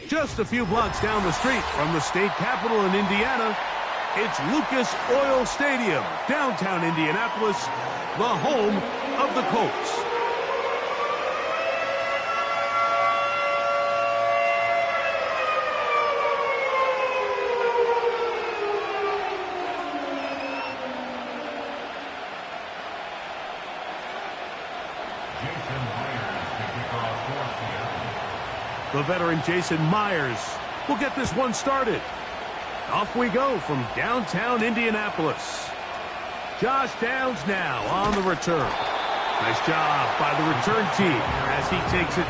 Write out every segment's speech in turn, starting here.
Just a few blocks down the street from the state capitol in Indiana, it's Lucas Oil Stadium, downtown Indianapolis, the home of the Colts. The veteran Jason Myers will get this one started. Off we go from downtown Indianapolis. Josh Downs now on the return. Nice job by the return team as he takes it.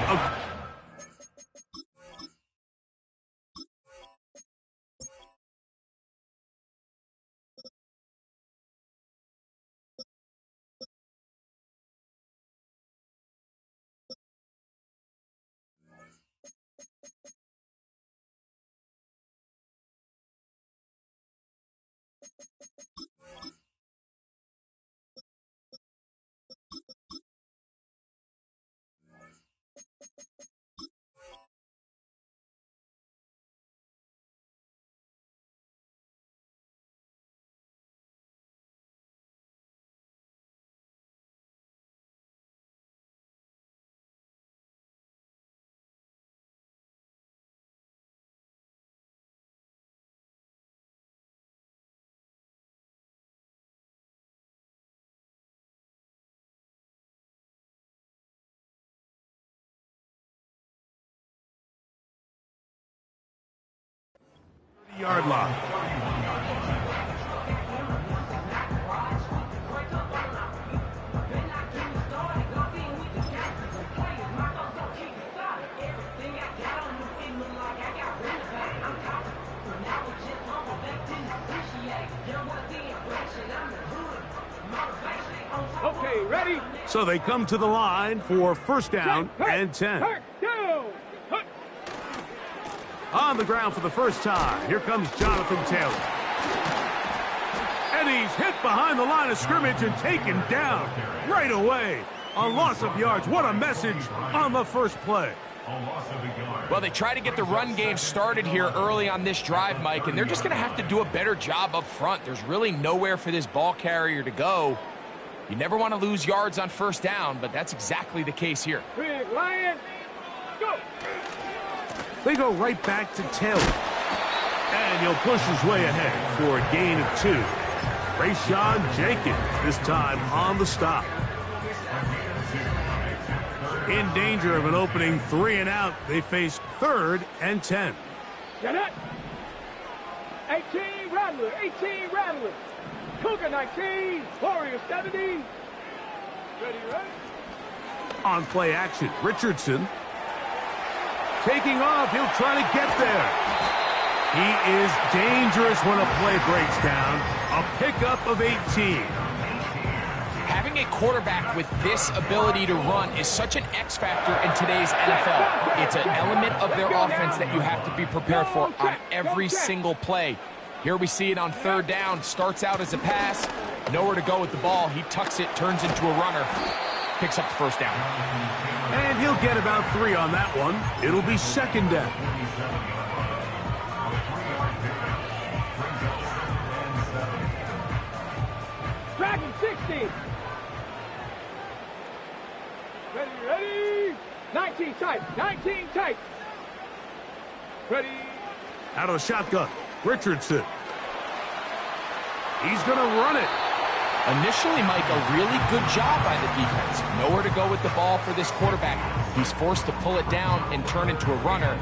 Yard line. Okay, ready? So they come to the line for first down and 10. On the ground for the first time, here comes Jonathan Taylor. And he's hit behind the line of scrimmage and taken down right away. A loss of yards. What a message on the first play. Well, they try to get the run game started here early on this drive, Mike, and they're just going to have to do a better job up front. There's really nowhere for this ball carrier to go. You never want to lose yards on first down, but that's exactly the case here. Big Lion, go! They go right back to Taylor. And he'll push his way ahead for a gain of 2. Rayshawn Jenkins, this time on the stop. In danger of an opening 3 and out, they face 3rd and 10. Get it! 18 Rattler, 18 Rattler. Cougar 19, Warrior 70. Ready, right? On play action, Richardson. Taking off, he'll try to get there. He is dangerous when a play breaks down. A pickup of 18. Having a quarterback with this ability to run is such an X factor in today's NFL. It's an element of their offense that you have to be prepared for on every single play. Here we see it on 3rd down. Starts out as a pass. Nowhere to go with the ball. He tucks it, turns into a runner. Picks up the first down. And he'll get about 3 on that one. It'll be 2nd down. Dragon 60. Ready, ready. 19 tight, 19 tight. Ready. Out of the shotgun, Richardson. He's going to run it. Initially, Mike, a really good job by the defense. Nowhere to go with the ball for this quarterback. He's forced to pull it down and turn into a runner.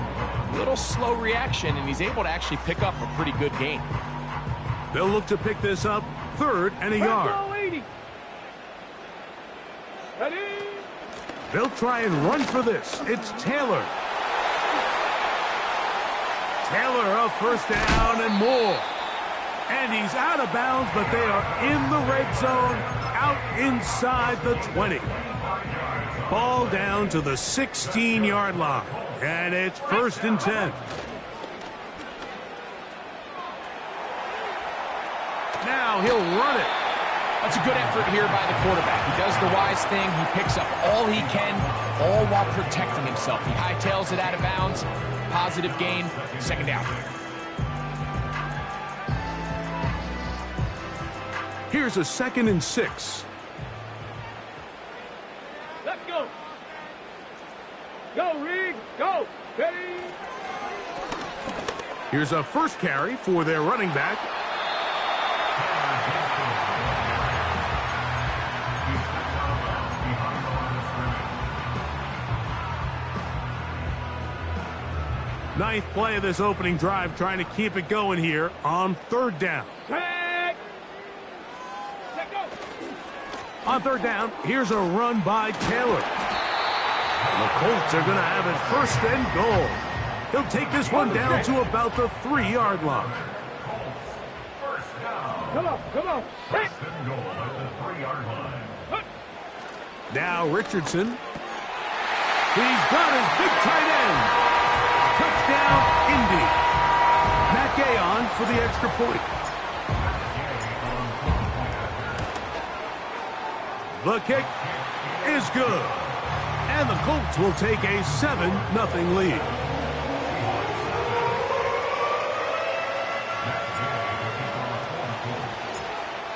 Little slow reaction, and he's able to actually pick up a pretty good gain. They'll look to pick this up 3rd and a yard. 80. Ready. They'll try and run for this. It's Taylor. Taylor up first down and more. And he's out of bounds, but they are in the red zone, out inside the 20. Ball down to the 16-yard line, and it's 1st and 10. Now he'll run it. That's a good effort here by the quarterback. He does the wise thing. He picks up all he can, all while protecting himself. He hightails it out of bounds. Positive gain, second down. Here's a 2nd and 6. Let's go. Go, Reed. Go. Ready. Here's a first carry for their running back. Ninth play of this opening drive, trying to keep it going here on 3rd down. Tag. Let go. On 3rd down, here's a run by Taylor. And the Colts are going to have it 1st and goal. He'll take this one down to about the 3-yard line. Come on, come on. Hey. Now Richardson. He's got his big tight end. Touchdown, Indy. Matt Gay on for the extra point. The kick is good. And the Colts will take a 7-0 lead.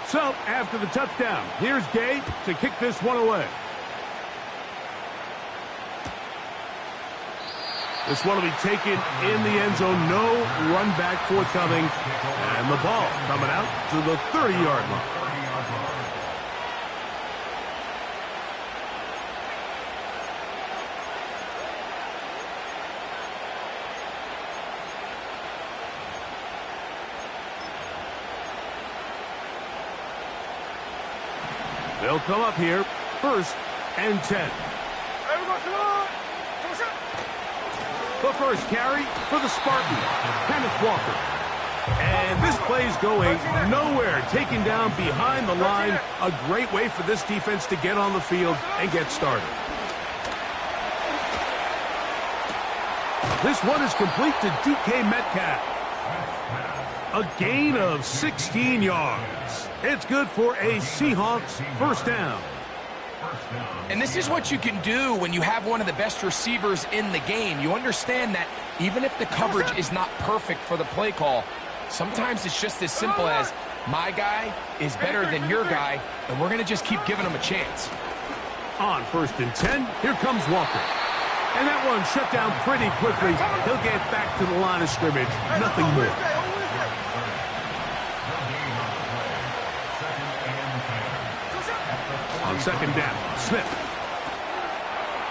So, after the touchdown, here's Gay to kick this one away. This one will be taken in the end zone. No run back forthcoming. And the ball coming out to the 30-yard line. They'll come up here, 1st and 10. The first carry for the Spartans, Kenneth Walker. And this play's going nowhere, taken down behind the line. A great way for this defense to get on the field and get started. This one is complete to DK Metcalf. A gain of 16 yards. It's good for a Seahawks 1st down. And this is what you can do when you have one of the best receivers in the game. You understand that even if the coverage is not perfect for the play call, sometimes it's just as simple as my guy is better than your guy, and we're going to just keep giving him a chance. On 1st and 10, here comes Walker. And that one shut down pretty quickly. He'll get back to the line of scrimmage. Nothing more. On 2nd down, Smith.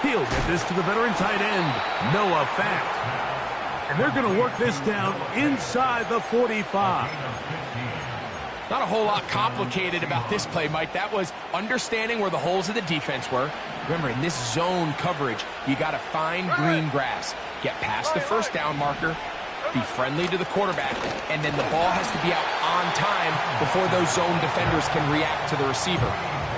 He'll get this to the veteran tight end, Noah Fant. And they're going to work this down inside the 45. Not a whole lot complicated about this play, Mike. That was understanding where the holes of the defense were. Remember, in this zone coverage, you got to find green grass. Get past the 1st down marker, be friendly to the quarterback, and then the ball has to be out on time before those zone defenders can react to the receiver.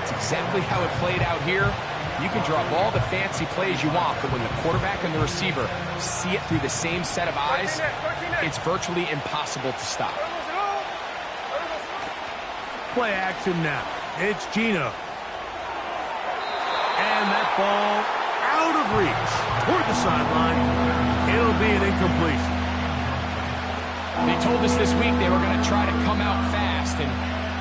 That's exactly how it played out here. You can draw up all the fancy plays you want, but when the quarterback and the receiver see it through the same set of eyes, it's virtually impossible to stop. Play action now. It's Geno. And that ball out of reach toward the sideline. It'll be an incompletion. They told us this week they were going to try to come out fast, and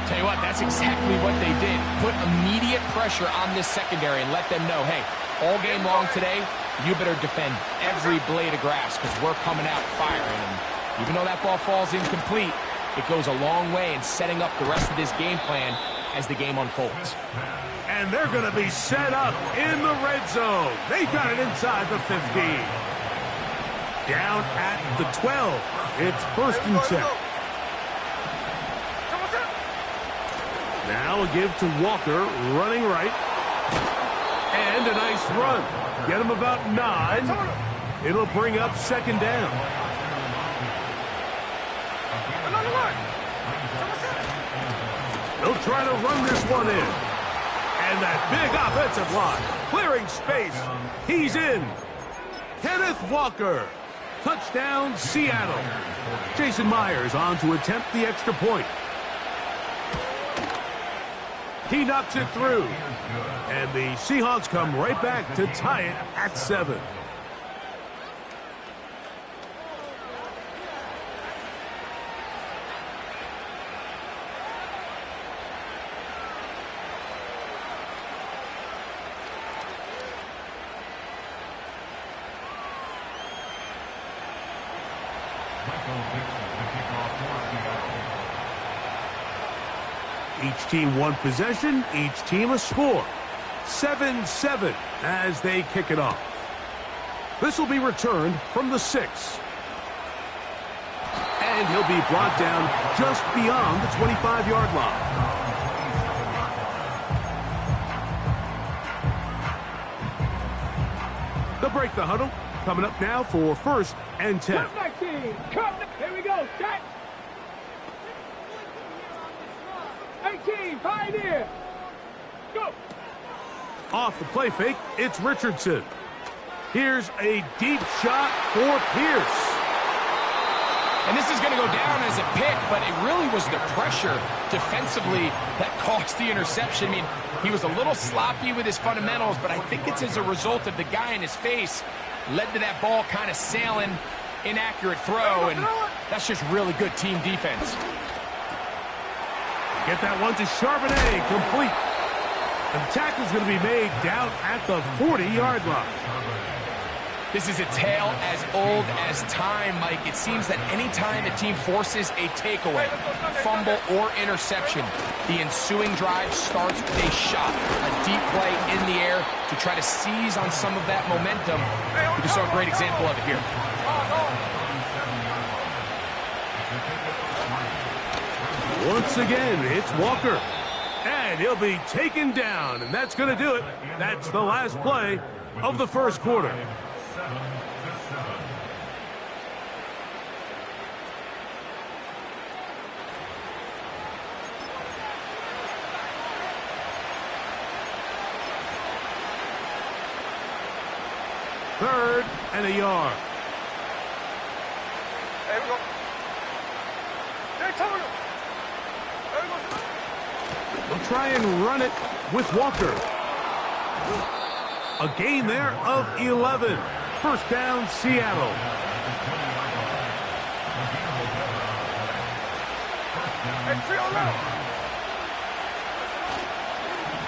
tell you what, that's exactly what they did. Put immediate pressure on this secondary and let them know, hey, all game long today, you better defend every blade of grass because we're coming out firing. And even though that ball falls incomplete, it goes a long way in setting up the rest of this game plan as the game unfolds. And they're going to be set up in the red zone. They got it inside the 15. Down at the 12. It's 1st and 10. Now a give to Walker, running right. And a nice run. Get him about 9. It'll bring up 2nd down. They'll try to run this one in. And that big offensive line, clearing space. He's in. Kenneth Walker. Touchdown, Seattle. Jason Myers on to attempt the extra point. He knocks it through. And the Seahawks come right back to tie it at 7. Each team one possession, each team a score. 7-7 as they kick it off. This will be returned from the 6. And he'll be brought down just beyond the 25-yard line. They'll break the huddle. Coming up now for 1st and 10. Here we go. Set. 18. Pioneer. Go. Off the play fake, it's Richardson. Here's a deep shot for Pierce. And this is going to go down as a pick, but it really was the pressure defensively that caused the interception. I mean, he was a little sloppy with his fundamentals, but I think it's as a result of the guy in his face led to that ball kind of sailing, inaccurate throw, and that's just really good team defense. Get that one to Charbonnet, complete. And the tackle's going to be made down at the 40-yard line. This is a tale as old as time, Mike. It seems that any time a team forces a takeaway, fumble, or interception, the ensuing drive starts with a shot, a deep play in the air to try to seize on some of that momentum. We just saw a great example of it here. Once again, it's Walker. And he'll be taken down, and that's going to do it. That's the last play of the first quarter. Third and a yard. There we go. They'll try and run it with Walker. A gain there of 11. First down, Seattle.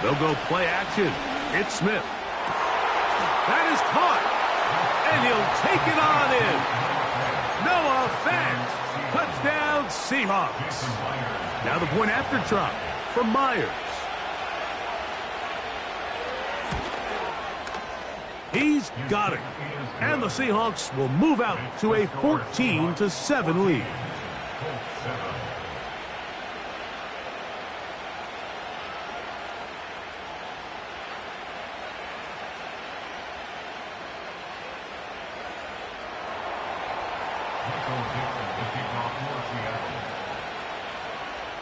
They'll go play action. It's Smith. That is caught. And he'll take it on in. Noah Fant. Touchdown, Seahawks. Now the point after try from Myers. He's got it. And the Seahawks will move out to a 14-7 lead.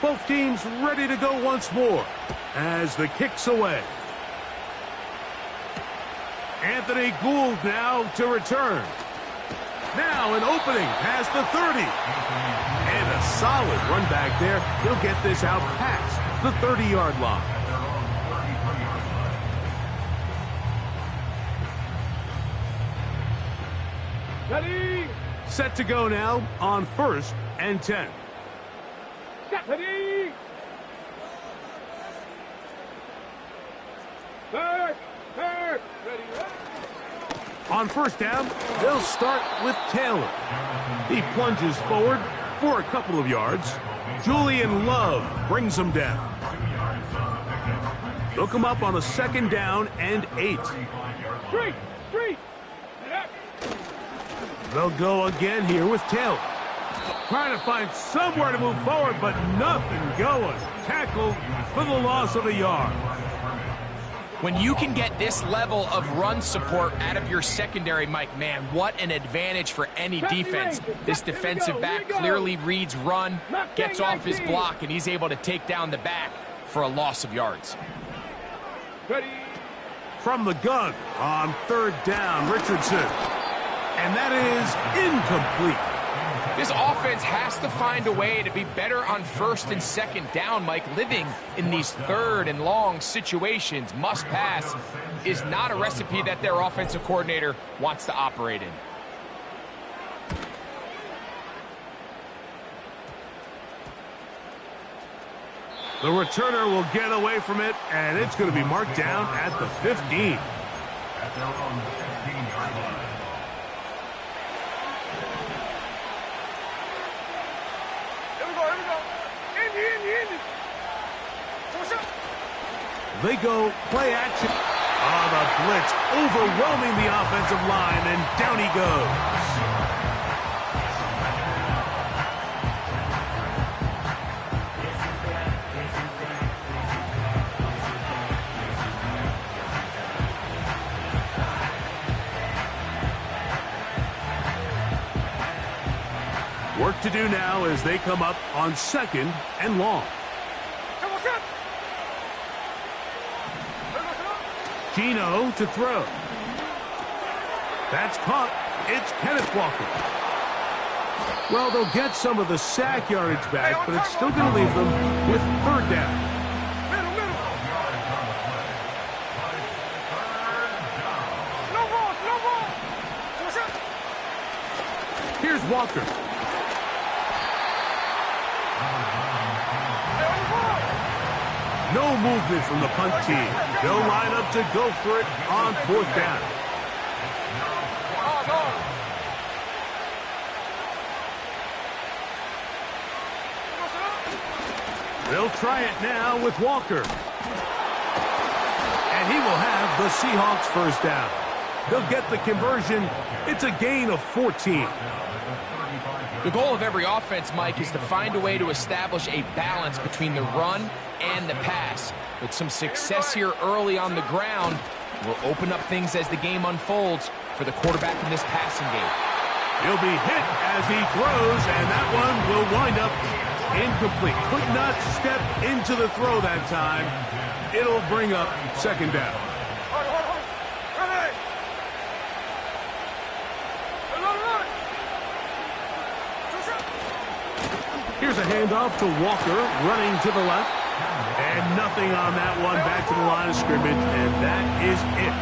Both teams ready to go once more as the kick's away. Anthony Gould now to return. Now an opening past the 30. And a solid run back there. He'll get this out past the 30-yard line. Ready. Set to go now on 1st and 10. Ready. Third. Ready. On first down, they'll start with Taylor. He plunges forward for a couple of yards. Julian Love brings him down. They'll come up on a 2nd down and 8. Street. They'll go again here with Taylor. Trying to find somewhere to move forward, but nothing going. Tackled for the loss of a yard. When you can get this level of run support out of your secondary, Mike, man, what an advantage for any defense. This defensive back clearly reads run, gets off his block, and he's able to take down the back for a loss of yards. Ready. From the gun on 3rd down, Richardson. And that is incomplete. This offense has to find a way to be better on first and second down, Mike. Living in these third and long situations, must pass, is not a recipe that their offensive coordinator wants to operate in. The returner will get away from it, and it's going to be marked down at the 15. At their own 15-yard line. They go play action. Oh, the blitz overwhelming the offensive line, and down he goes. Work to do now as they come up on second and long. Gino to throw. That's caught. It's Kenneth Walker. Well, they'll get some of the sack yardage back, but it's still going to leave them with third down. Here's Walker. No movement from the punt team. They'll line up to go for it on fourth down. They'll try it now with Walker. And he will have the Seahawks first down. They'll get the conversion. It's a gain of 14. The goal of every offense, Mike, is to find a way to establish a balance between the run and the pass. With some success here early on the ground, will open up things as the game unfolds for the quarterback in this passing game. He'll be hit as he throws, and that one will wind up incomplete. Could not step into the throw that time. It'll bring up second down. Here's a handoff to Walker, running to the left. And nothing on that one, back to the line of scrimmage, and that is it.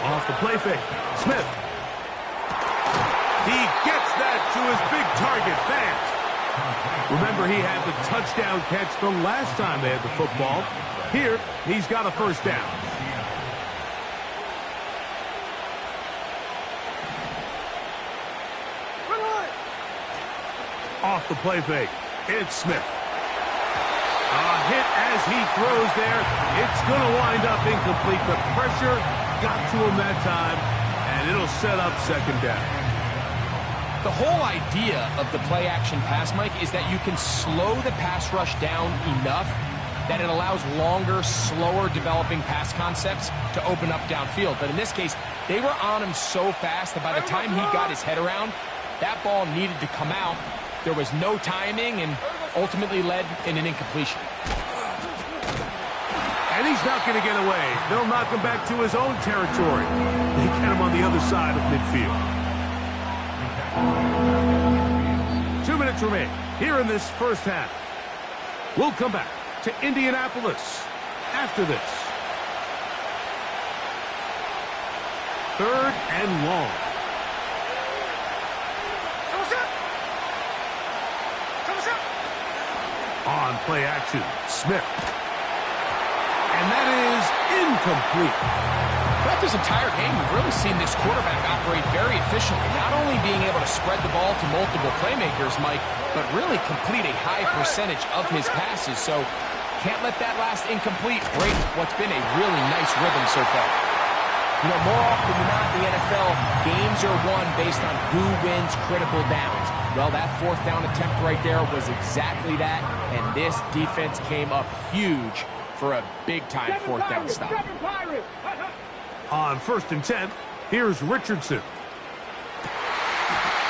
Off the play fake, Smith. He gets that to his big target, Fant. Remember, he had the touchdown catch the last time they had the football. Here, he's got a first down. Off the play fake, it's Smith. A hit as he throws there. It's going to wind up incomplete. The pressure got to him that time, and it'll set up second down. The whole idea of the play-action pass, Mike, is that you can slow the pass rush down enough that it allows longer, slower developing pass concepts to open up downfield. But in this case, they were on him so fast that by the time he got his head around, that ball needed to come out. There was no timing and ultimately led in an incompletion. And he's not going to get away. They'll knock him back to his own territory. They get him on the other side of midfield. 2 minutes remain here in this first half. We'll come back to Indianapolis after this. Third and long. On play action, Smith. And that is incomplete. Throughout this entire game, we've really seen this quarterback operate very efficiently, not only being able to spread the ball to multiple playmakers, Mike, but really complete a high percentage of his passes. So can't let that last incomplete break what's been a really nice rhythm so far. You know, more often than not in the NFL, games are won based on who wins critical downs. Well, that fourth down attempt right there was exactly that, and this defense came up huge for a big-time fourth down stop. On 1st and 10, here's Richardson.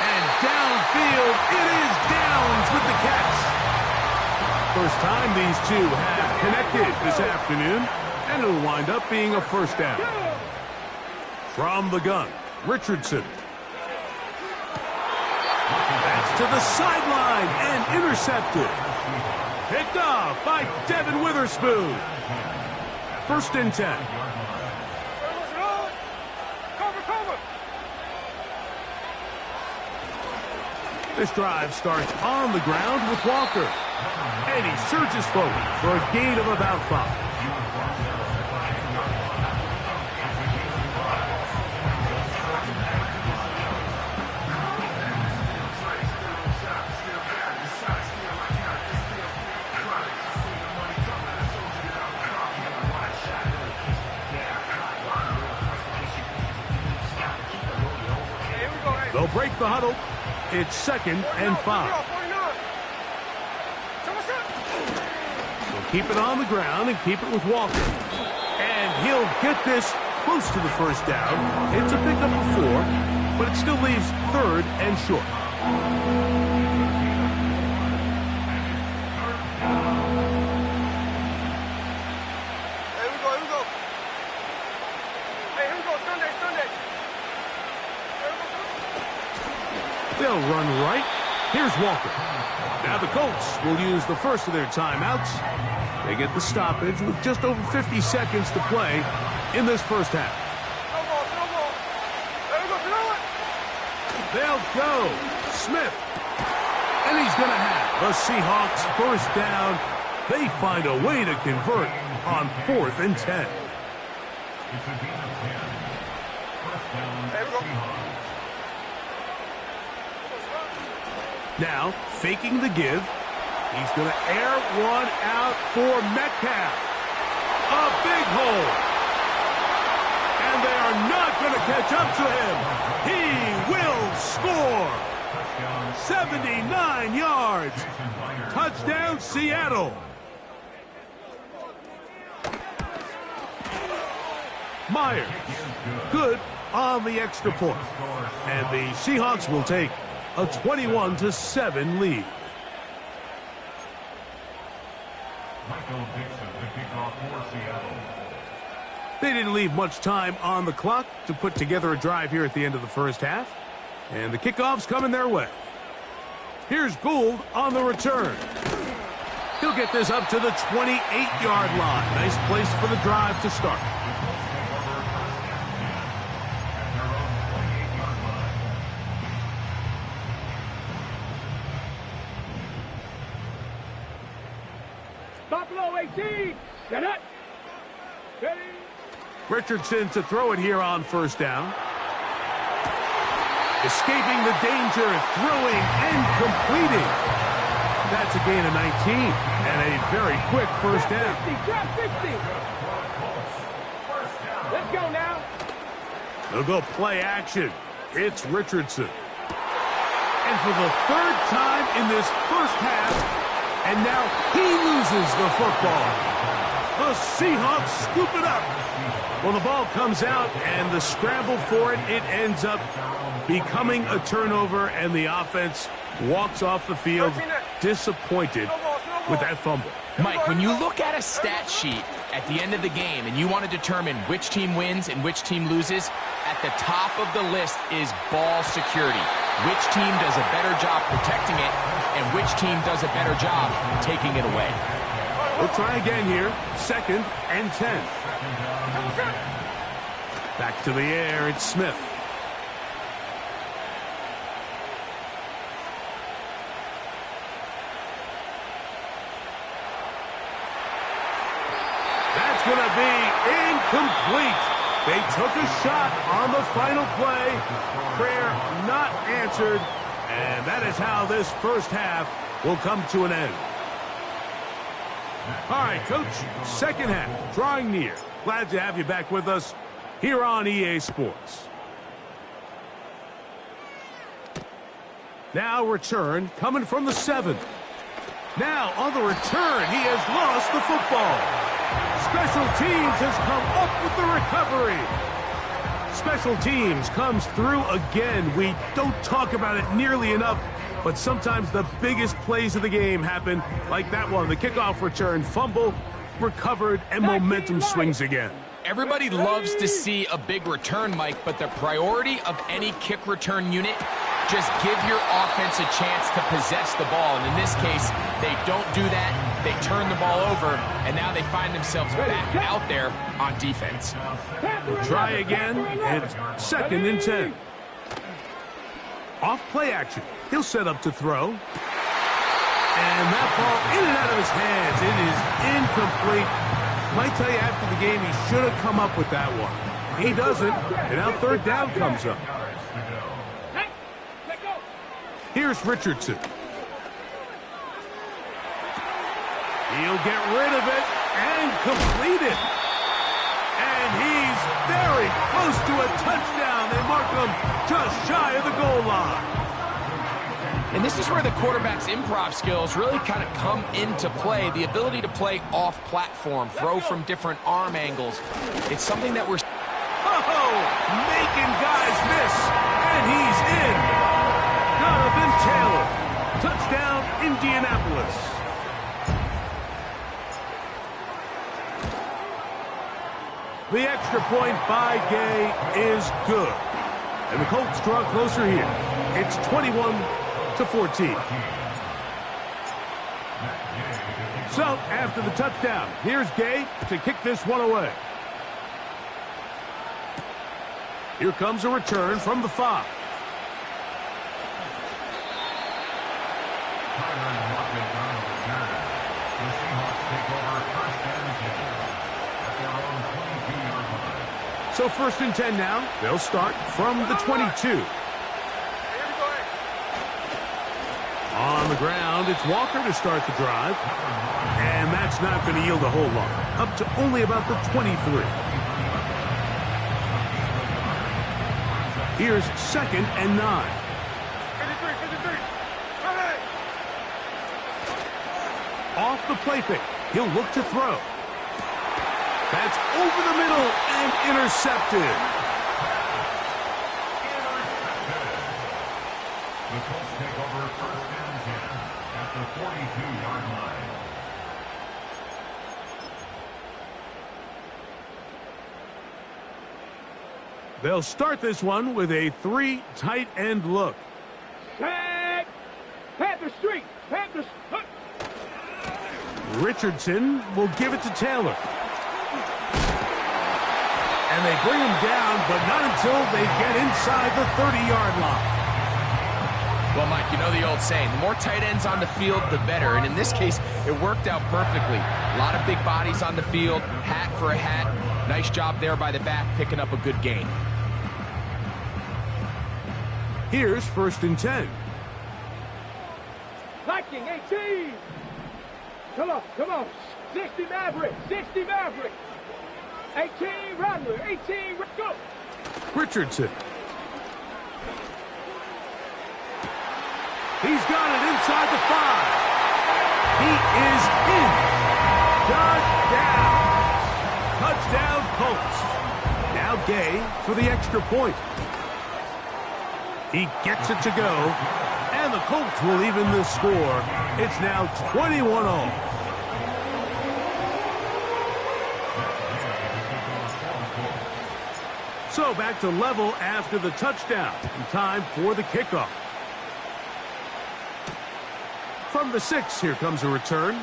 And downfield, it is Downs with the catch. First time these two have connected this afternoon, and it'll wind up being a first down. From the gun, Richardson. That's to the sideline and intercepted. Picked off by Devin Witherspoon. 1st and 10. This drive starts on the ground with Walker. And he surges forward for a gain of about 5. They'll break the huddle. It's 2nd and 5. They'll keep it on the ground and keep it with Walker. And he'll get this close to the 1st down. It's a pickup of 4, but it still leaves 3rd and short. They'll run right. Here's Walker. Now the Colts will use the first of their timeouts. They get the stoppage with just over 50 seconds to play in this 1st half. They'll go. Smith. And he's going to have the Seahawks 1st down. They find a way to convert on 4th and 10. Now, faking the give. He's going to air one out for Metcalf. A big hole. And they are not going to catch up to him. He will score. 79 yards. Touchdown, Seattle. Myers. Good on the extra point. And the Seahawks will take a 21-7 lead. They didn't leave much time on the clock to put together a drive here at the end of the 1st half. And the kickoff's coming their way. Here's Gould on the return. He'll get this up to the 28-yard line. Nice place for the drive to start. Buffalo 18. Get it. Ready. Richardson to throw it here on 1st down. Escaping the danger, throwing and completing. That's a gain of 19 and a very quick 1st down. 50. Let's go now. They'll go play action. It's Richardson. And for the 3rd time in this 1st half, and now he loses the football. The Seahawks scoop it up. Well, the ball comes out, and the scramble for it, it ends up becoming a turnover, and the offense walks off the field disappointed with that fumble. Mike, when you look at a stat sheet at the end of the game and you want to determine which team wins and which team loses, at the top of the list is ball security. Which team does a better job protecting it and which team does a better job taking it away. We'll try again here. 2nd and 10. Back to the air, it's Smith. That's going to be incomplete. They took a shot on the final play. Prayer not answered. And that is how this 1st half will come to an end. All right, Coach, 2nd half, drawing near. Glad to have you back with us here on EA Sports. Now return coming from the 7. Now on the return, he has lost the football. Special teams has come up with the recovery. Special teams comes through again. We don't talk about it nearly enough, but sometimes the biggest plays of the game happen like that one. The kickoff return, fumble, recovered, and momentum swings again. Everybody loves to see a big return, Mike, but the priority of any kick return unit, just give your offense a chance to possess the ball. And in this case, they don't do that. They turn the ball over, and now they find themselves back out there on defense. We'll try again, and it's 2nd and 10. Off play action. He'll set up to throw. And that ball in and out of his hands. It is incomplete. Might tell you after the game he should have come up with that one. He doesn't, and now 3rd down comes up. Here's Richardson. He'll get rid of it and complete it. And he's very close to a touchdown. They mark him just shy of the goal line. And this is where the quarterback's improv skills really kind of come into play. The ability to play off platform, throw from different arm angles. It's something that we're... Oh, making guys miss. And he's in. Jonathan Taylor. Touchdown, Indianapolis. The extra point by Gay is good. And the Colts draw closer here. It's 21-14. So, after the touchdown, here's Gay to kick this one away. Here comes a return from the 5. So 1st and 10 now. They'll start from the 22. On the ground, it's Walker to start the drive. And that's not going to yield a whole lot. Up to only about the 23. Here's 2nd and 9. Off the play fake. He'll look to throw. That's over the middle and intercepted. The Colts take over 1st and 10 at the 42-yard line. They'll start this one with a 3 tight end look. Tag! Panther Street! Panther Street! Richardson will give it to Taylor. And they bring him down, but not until they get inside the 30-yard line. Well, Mike, you know the old saying, the more tight ends on the field, the better. And in this case, it worked out perfectly. A lot of big bodies on the field, hat for a hat. Nice job there by the back, picking up a good gain. Here's 1st and 10. Liking 18! Come on, come on. 60 Maverick, 60 Maverick. 18 Rattler, 18, go! Richardson. He's got it inside the 5. He is in. Touchdown. Touchdown, Colts. Now Gay for the extra point. He gets it to go, and the Colts will even the score. It's now 21-all. So back to level after the touchdown. And time for the kickoff. From the 6, here comes a return.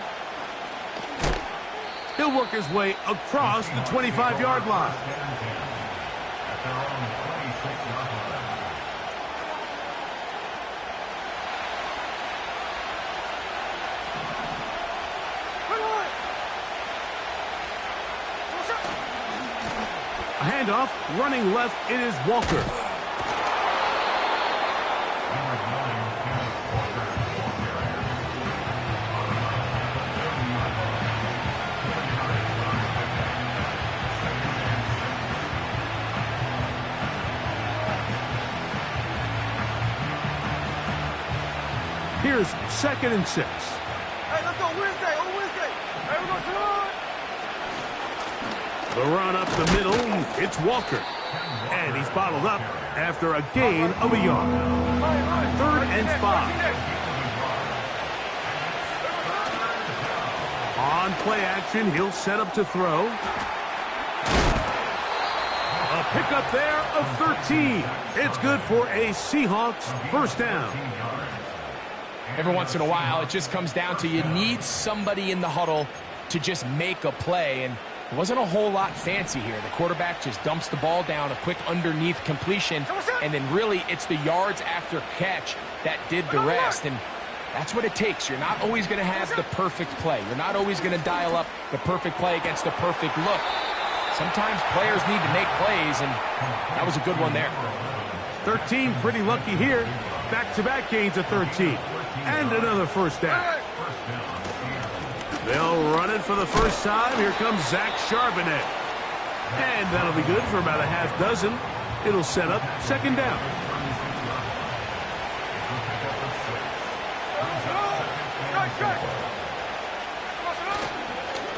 He'll work his way across the 25-yard line. A handoff, running left, it is Walker. Here's 2nd and 6. Hey, let's go Wednesday, on Wednesday. Hey, we're going to run. The run up the middle, it's Walker. And he's bottled up after a gain of a yard. 3rd and 5. On play action, he'll set up to throw. pickup there of 13. It's good for a Seahawks first down. Every once in a while, it just comes down to you need somebody in the huddle to just make a play, and it wasn't a whole lot fancy here. The quarterback just dumps the ball down, a quick underneath completion, and then really it's the yards after catch that did the rest, and that's what it takes. You're not always going to have the perfect play. You're not always going to dial up the perfect play against the perfect look. Sometimes players need to make plays, and that was a good one there. 13, pretty lucky here. Back-to-back gains of 13. And another first down. They'll run it for the first time. Here comes Zach Charbonnet. And that'll be good for about a half dozen. It'll set up second down.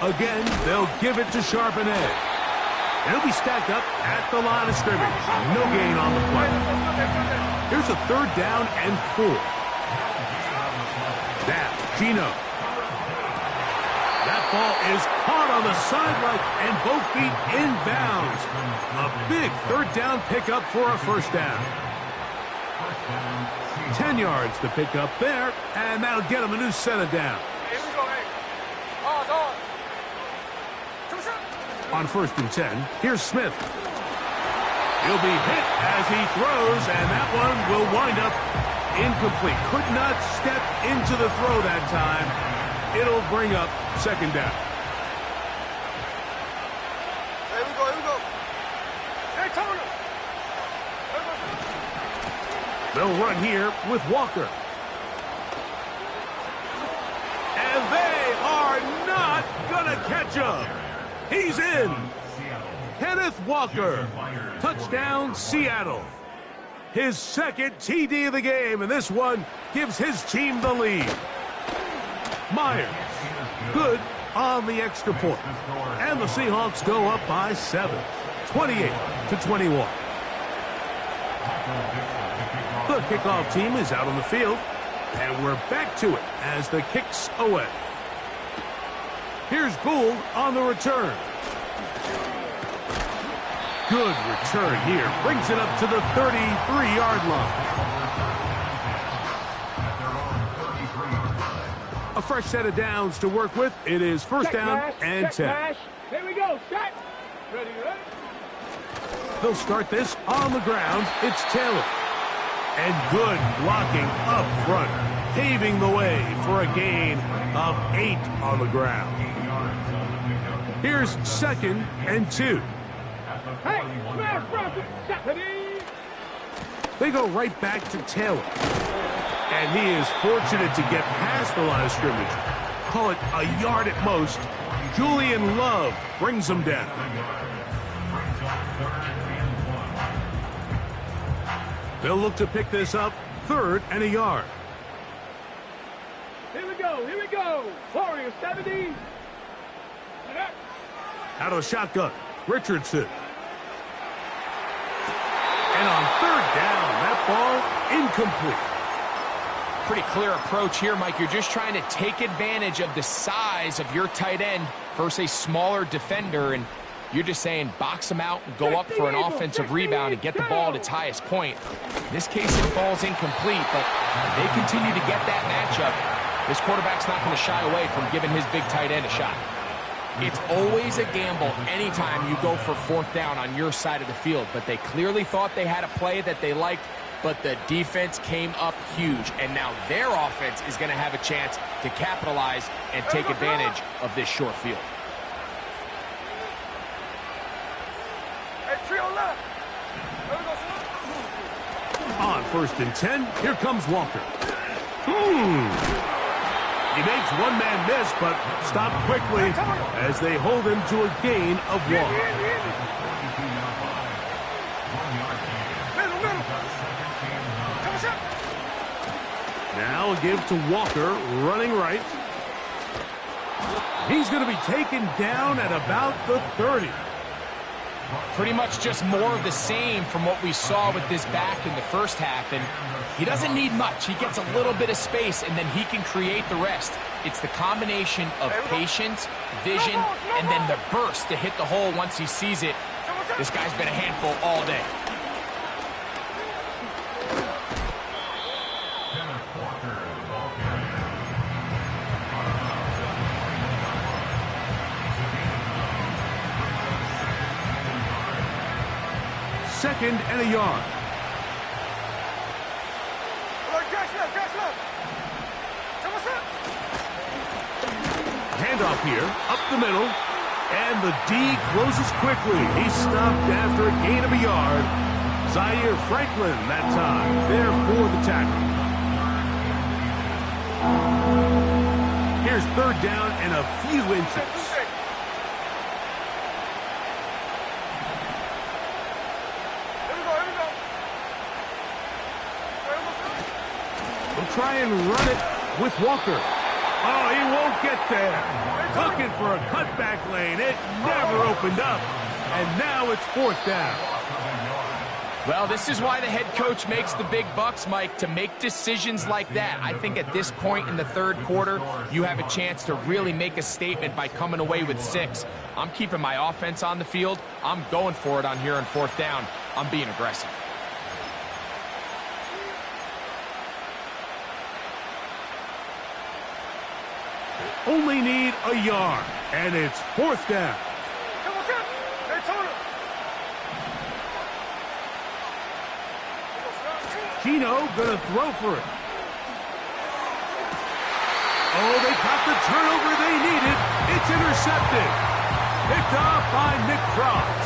Again, they'll give it to Charbonnet. He'll be stacked up at the line of scrimmage. No gain on the play. Here's a third down and 4. Now, Gino. That ball is caught on the sideline and both feet inbounds. A big third down pickup for a first down. 10 yards to pick up there, and that'll get him a new set of downs. On 1st and 10, here's Smith. He'll be hit as he throws, and that one will wind up incomplete. Could not step into the throw that time. It'll bring up second down. Here we go. Hey, Tony. They'll run here with Walker. And they are not going to catch him. He's in. Kenneth Walker. Touchdown, Seattle. His second TD of the game, and this one gives his team the lead. Myers, good on the extra point. And the Seahawks go up by 7, 28-21. The kickoff team is out on the field, and we're back to it as the kick's away. Here's Gould on the return. Good return here. Brings it up to the 33-yard line. A fresh set of downs to work with. It is first down and 10. Here we go. Set. Ready. They'll start this on the ground. It's Taylor. And good blocking up front, paving the way for a gain of 8 on the ground. Here's 2nd and 2. Hey, smash Bronson. Stephanie. They go right back to Taylor. And he is fortunate to get past the line of scrimmage. Call it a yard at most. Julian Love brings him down. They'll look to pick this up 3rd and a yard. Here we go. Warriors 70. Out of the shotgun, Richardson. And on 3rd down, that ball incomplete. Pretty clear approach here, Mike. You're just trying to take advantage of the size of your tight end versus a smaller defender, and you're just saying box him out and go up for an offensive rebound and get the ball at its highest point. In this case, it falls incomplete, but they continue to get that matchup. This quarterback's not going to shy away from giving his big tight end a shot. It's always a gamble anytime you go for 4th down on your side of the field, but they clearly thought they had a play that they liked, but the defense came up huge, and now their offense is going to have a chance to capitalize and take advantage of this short field. On 1st and 10, here comes Walker. He makes one man miss, but stopped quickly as they hold him to a gain of 1. Now a give to Walker, running right. He's going to be taken down at about the 30. Pretty much just more of the same from what we saw with this back in the first half, and he doesn't need much. He gets a little bit of space, and then he can create the rest. It's the combination of patience, vision, and then the burst to hit the hole once he sees it. This guy's been a handful all day. Second and a yard. Handoff here, up the middle, and the D closes quickly. He stopped after a gain of a yard. Zaire Franklin that time, there for the tackle. Here's third down and a few inches. We'll try and run it with Walker. Oh, he won't get there. Looking for a cutback lane. It never opened up. And now it's fourth down. Well, this is why the head coach makes the big bucks, Mike, to make decisions like that. I think at this point in the third quarter, you have a chance to really make a statement by coming away with 6. I'm keeping my offense on the field. I'm going for it on here on fourth down. I'm being aggressive. Only need a yard, and it's fourth down. Gino gonna throw for it. Oh, they got the turnover they needed. It's intercepted. Picked off by Nick Cross.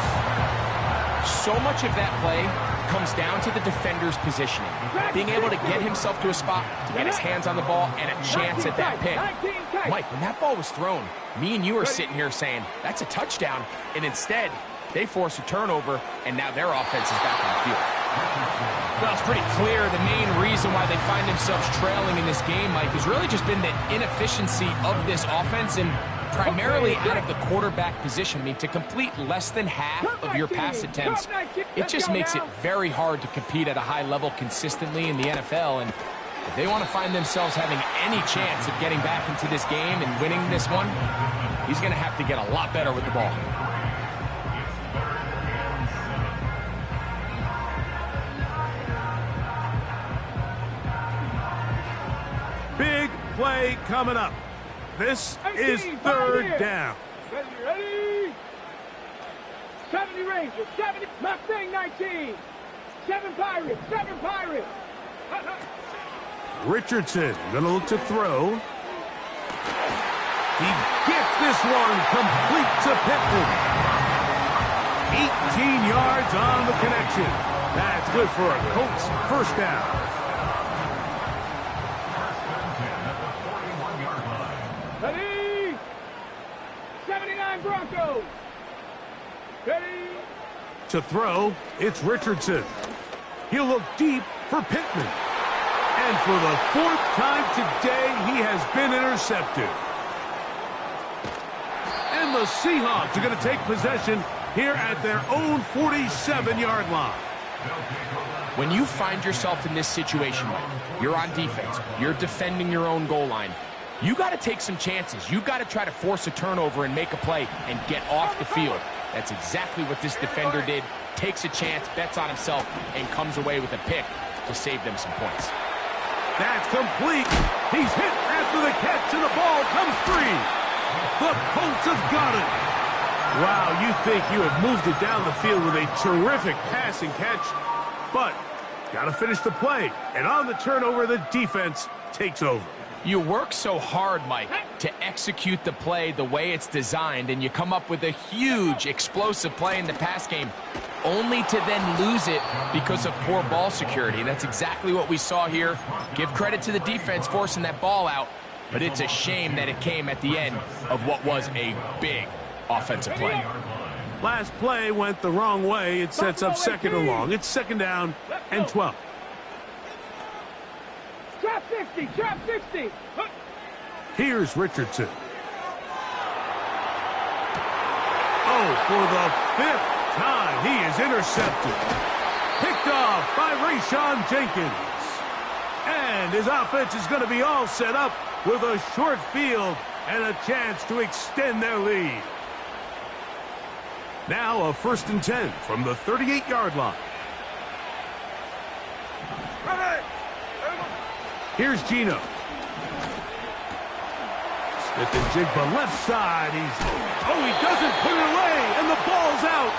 So much of that play comes down to the defender's positioning. Being able to get himself to a spot, to get his hands on the ball, and a chance at that pick. Mike, when that ball was thrown, me and you are sitting here saying, that's a touchdown. And instead, they force a turnover, and now their offense is back on the field. Well, it's pretty clear the main reason why they find themselves trailing in this game, Mike, has really just been the inefficiency of this offense and primarily out of the quarterback position. I mean, to complete less than half of your pass attempts, it just makes it very hard to compete at a high level consistently in the NFL. And if they want to find themselves having any chance of getting back into this game and winning this one, he's going to have to get a lot better with the ball. Big play coming up. This is third down. Ready? 70 Rangers, 70 Mustang 19. 7 Pirates, 7 Pirates. Richardson gonna look to throw. He gets this one complete to Pittman. 18 yards on the connection. That's good for a Colts first down. Ready? 79 Broncos. Ready? To throw, it's Richardson. He'll look deep for Pittman. And for the 4th time today, he has been intercepted. And the Seahawks are going to take possession here at their own 47-yard line. When you find yourself in this situation, Mike, you're on defense, you're defending your own goal line, you got to take some chances. You got to try to force a turnover and make a play and get off the field. That's exactly what this defender did. Takes a chance, bets on himself, and comes away with a pick to save them some points. That's complete. He's hit after the catch, and the ball comes free. The Colts have got it. Wow, you think you have moved it down the field with a terrific passing catch, but got to finish the play. And on the turnover, the defense takes over. You work so hard, Mike, to execute the play the way it's designed, and you come up with a huge, explosive play in the pass game, only to then lose it because of poor ball security. And that's exactly what we saw here. Give credit to the defense forcing that ball out, but it's a shame that it came at the end of what was a big offensive play. Last play went the wrong way. It sets up second and long. It's second down and 12. Trap 60, trap 60. Here's Richardson. Oh, for the 5th time, he is intercepted. Picked off by Rayshon Jenkins. And his offense is going to be all set up with a short field and a chance to extend their lead. Now a 1st and 10 from the 38-yard line. Here's Geno. Smith and Jigba left side. He doesn't put it away, and the ball's out.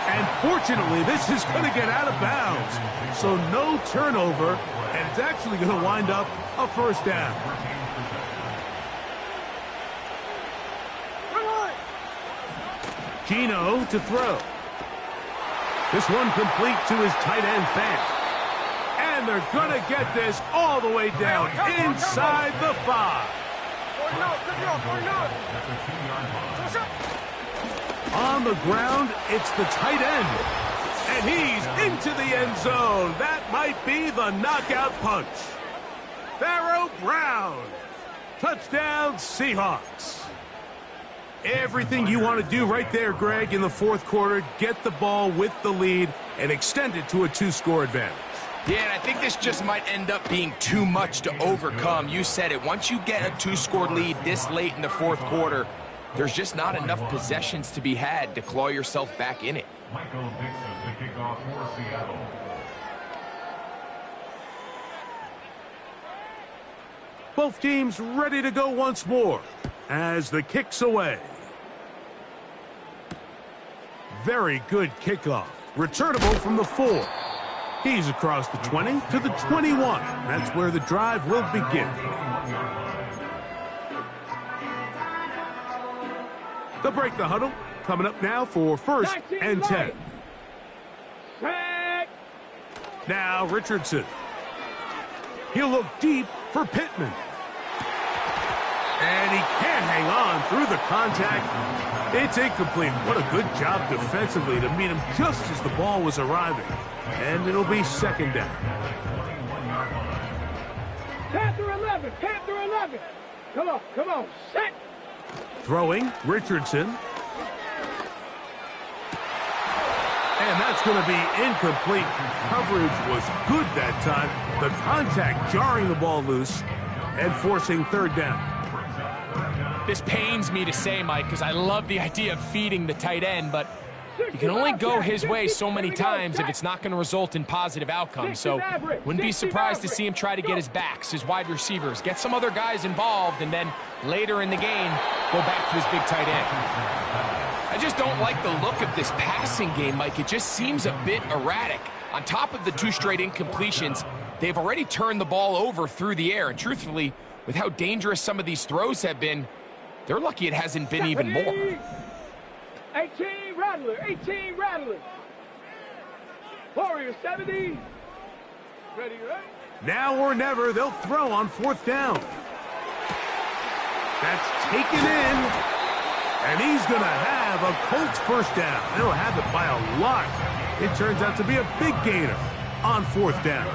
And fortunately, this is going to get out of bounds. So no turnover, and it's actually going to wind up a 1st down. Geno to throw. This one complete to his tight end, Fant. And they're going to get this all the way down inside the 5. On the ground, it's the tight end. And he's into the end zone. That might be the knockout punch. Pharaoh Brown. Touchdown, Seahawks. Everything you want to do right there, Greg, in the 4th quarter. Get the ball with the lead and extend it to a 2-score advantage. Yeah, and I think this just might end up being too much to overcome. You said it. Once you get a 2-score lead this late in the 4th quarter, there's just not enough possessions to be had to claw yourself back in it. Michael Dixon to kick off for Seattle. Both teams ready to go once more as the kick's away. Very good kickoff. Returnable from the 4. He's across the 20 to the 21. That's where the drive will begin. They'll break the huddle. Coming up now for 1st and 10. Now Richardson. He'll look deep for Pittman. And he can't hang on through the contact. It's incomplete. What a good job defensively to meet him just as the ball was arriving. And it'll be 2nd down. Panther 11, Panther 11. Come on, set. Throwing, Richardson. And that's going to be incomplete. Coverage was good that time. The contact jarring the ball loose and forcing 3rd down. This pains me to say, Mike, because I love the idea of feeding the tight end, but you can only go his way so many times if it's not going to result in positive outcomes. So wouldn't be surprised to see him try to get his backs, his wide receivers, get some other guys involved, and then later in the game, go back to his big tight end. I just don't like the look of this passing game, Mike. It just seems a bit erratic. On top of the 2 straight incompletions, they've already turned the ball over through the air. And truthfully, with how dangerous some of these throws have been, they're lucky it hasn't been even more. 18 Rattler, 18 Rattler. Warrior 70. Ready, right? Now or never, they'll throw on 4th down. That's taken in. And he's going to have a Colts 1st down. They'll have it by a lot. It turns out to be a big gainer on 4th down.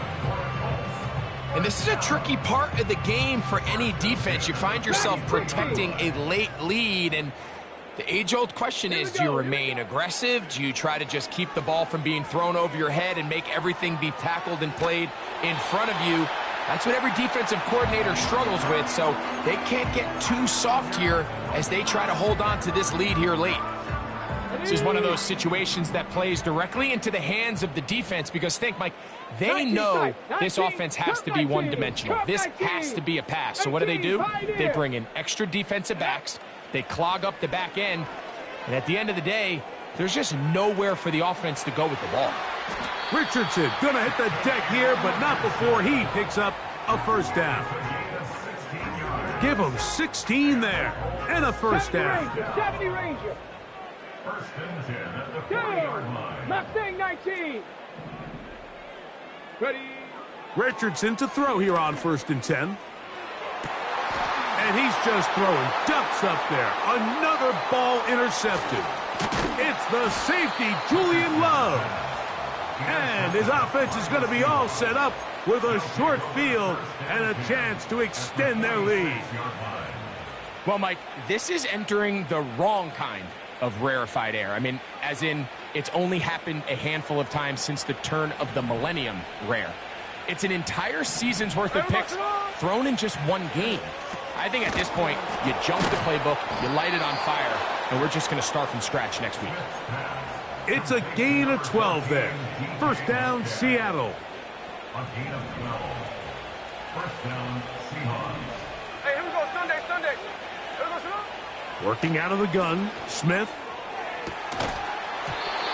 And this is a tricky part of the game for any defense. You find yourself protecting a late lead, and the age-old question is, do you remain aggressive? Do you try to just keep the ball from being thrown over your head and make everything be tackled and played in front of you? That's what every defensive coordinator struggles with, so they can't get too soft here as they try to hold on to this lead here late. This is one of those situations that plays directly into the hands of the defense because think, Mike, they know this offense has to be one-dimensional. This has to be a pass. So what do? They bring in extra defensive backs. They clog up the back end. And at the end of the day, there's just nowhere for the offense to go with the ball. Richardson going to hit the deck here, but not before he picks up a 1st down. Give him 16 there and a 1st down. 70 Ranger. 1st and 10 at the 40-yard line. Mustang 19. Ready. Richardson to throw here on 1st and 10. And he's just throwing ducks up there. Another ball intercepted. It's the safety, Julian Love. And his offense is going to be all set up with a short field and a chance to extend their lead. Well, Mike, this is entering the wrong kind of rarefied air. I mean, as in, it's only happened a handful of times since the turn of the millennium rare. It's an entire season's worth of picks thrown in just one game. I think at this point, you jump the playbook, you light it on fire, and we're just going to start from scratch next week. It's a gain of 12 there. First down, Seattle. A gain of 12. First down, Seahawks. Hey, here we go, Sunday. Here we go, Sunday. Working out of the gun, Smith.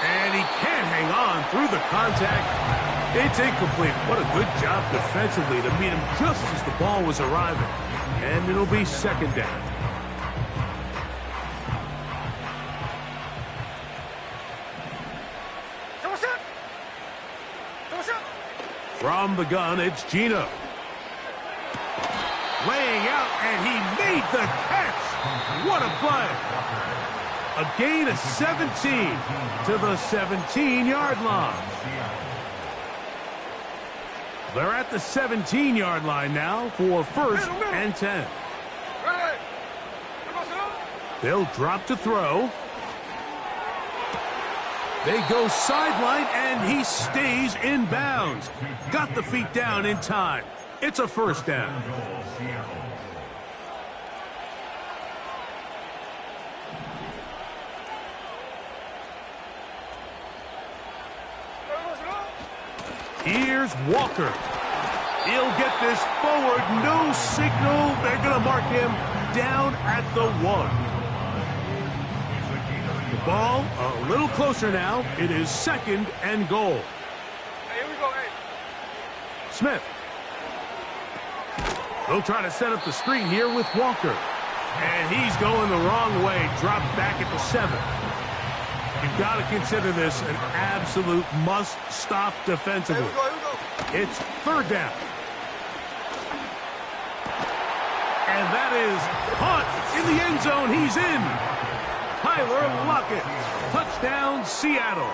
And he can't hang on through the contact. It's incomplete. What a good job defensively to meet him just as the ball was arriving. And it'll be second down. From the gun, it's Gino. Laying out, and he made the catch. What a play. A gain of 17 to the 17-yard line. They're at the 17-yard line now for first and 10. They'll drop to throw. They go sideline, and he stays in bounds. Got the feet down in time. It's a first down. Here's Walker. He'll get this forward. No signal. They're going to mark him down at the 1. The ball a little closer now. It is second and goal. Hey, here we go, hey. Smith. They'll try to set up the screen here with Walker. And he's going the wrong way. Dropped back at the 7. You've got to consider this an absolute must-stop defensively. Here we go. It's third down. And that is caught in the end zone. He's in. Tyler Lockett. Touchdown, Seattle.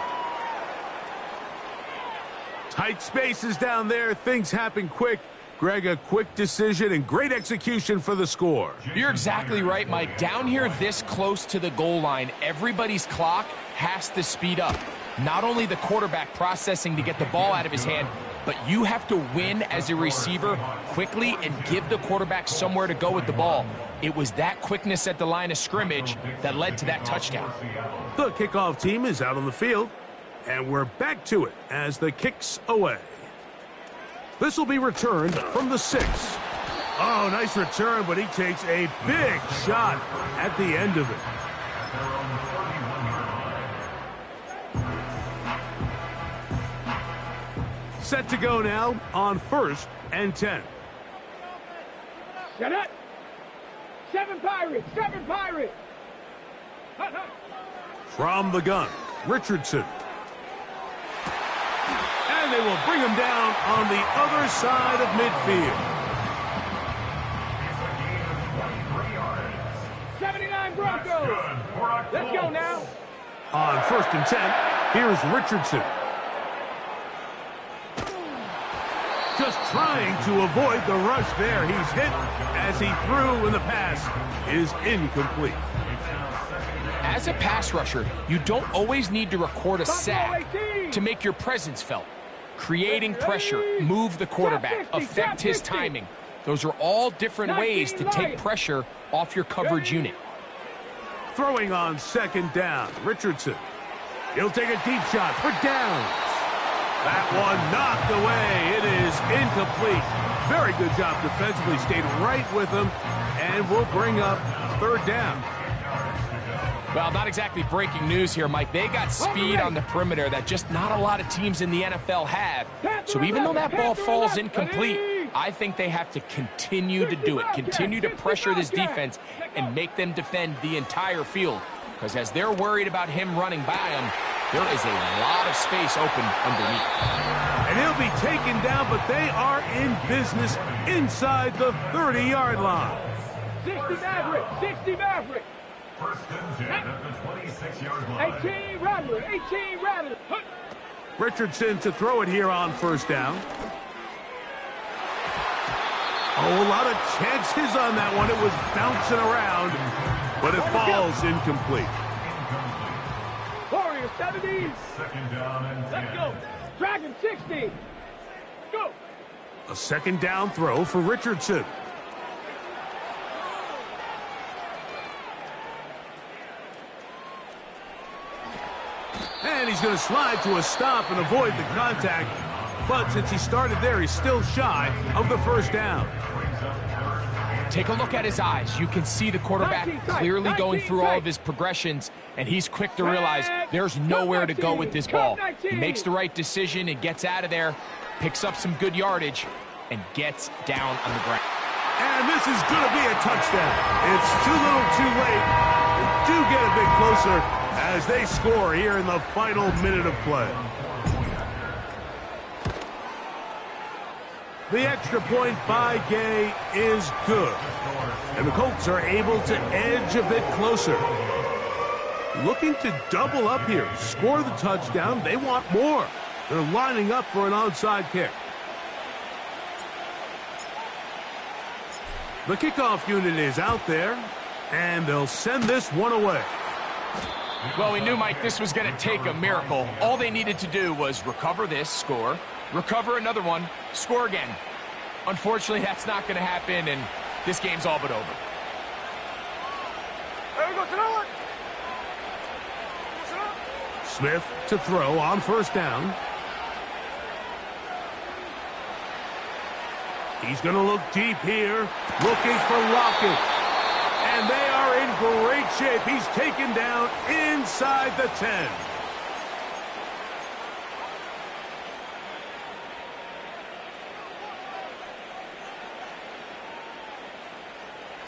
Tight spaces down there. Things happen quick. Greg, a quick decision and great execution for the score. You're exactly right, Mike. Down here this close to the goal line, everybody's clock has to speed up. Not only the quarterback processing to get the ball out of his hand, but you have to win as a receiver quickly and give the quarterback somewhere to go with the ball. It was that quickness at the line of scrimmage that led to that touchdown. The kickoff team is out on the field, and we're back to it as the kick's away. This will be returned from the 6. Oh, nice return, but he takes a big shot at the end of it. Set to go now on first and 10. Shut up. 7 Pirates. From the gun, Richardson. And they will bring him down on the other side of midfield. 79 Broncos. Let's go now. On first and 10, here's Richardson. Just trying to avoid the rush there. He's hit as he threw when the pass is incomplete. As a pass rusher, you don't always need to record a sack to make your presence felt. Creating pressure, move the quarterback, affect his timing. Those are all different ways to take pressure off your coverage unit. Throwing on second down, Richardson. He'll take a deep shot for downs. That one knocked away. It is incomplete. Very good job defensively. Stayed right with him, and will bring up third down. Well, not exactly breaking news here, Mike. They got speed on the perimeter that just not a lot of teams in the NFL have. So even though that ball falls incomplete, I think they have to continue to do it. Continue to pressure this defense and make them defend the entire field. Because as they're worried about him running by them, there is a lot of space open underneath. And he'll be taken down, but they are in business inside the 30-yard line. 60 Maverick. First and 10 at the 26-yard line. 18 Rattler. Richardson to throw it here on first down. Oh, a lot of chances on that one. It was bouncing around, but it falls incomplete. Warriors 70. Second down and 10. Let's go. Dragon 60. Go. A second down throw for Richardson. he's going to slide to a stop and avoid the contact. But since he started there, he's still shy of the first down. Take a look at his eyes. You can see the quarterback clearly going through all of his progressions, and he's quick to realize there's nowhere to go with this ball. He makes the right decision and gets out of there, picks up some good yardage, and gets down on the ground. And this is going to be a touchdown. It's too little too late. They do get a bit closer as they score here in the final minute of play. The extra point by Gay is good. And the Colts are able to edge a bit closer. Looking to double up here, score the touchdown. They want more. They're lining up for an onside kick. The kickoff unit is out there, and they'll send this one away. Well, we knew, Mike, this was going to take a miracle. All they needed to do was recover this, score, recover another one, score again. Unfortunately, that's not going to happen, and this game's all but over. Smith to throw on first down. He's going to look deep here, looking for Lockett. And they are in great shape. He's taken down inside the 10.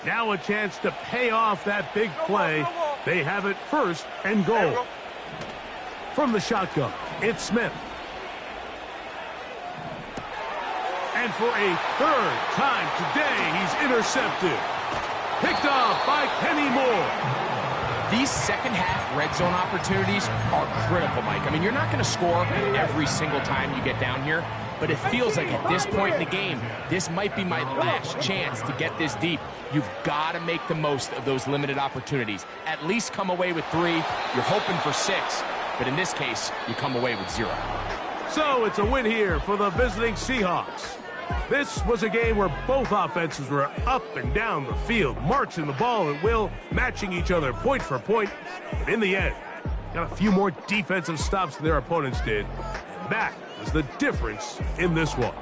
Now a chance to pay off that big play. They have it first and goal. From the shotgun, it's Smith. And for a third time today, he's intercepted. Picked off by Kenny Moore. These second-half red zone opportunities are critical, Mike. I mean, you're not going to score every single time you get down here, but it feels like at this point in the game, this might be my last chance to get this deep. You've got to make the most of those limited opportunities. At least come away with 3. You're hoping for 6, but in this case, you come away with 0. So it's a win here for the visiting Seahawks. This was a game where both offenses were up and down the field, marching the ball at will, matching each other point for point. But in the end, got a few more defensive stops than their opponents did. And that is the difference in this one.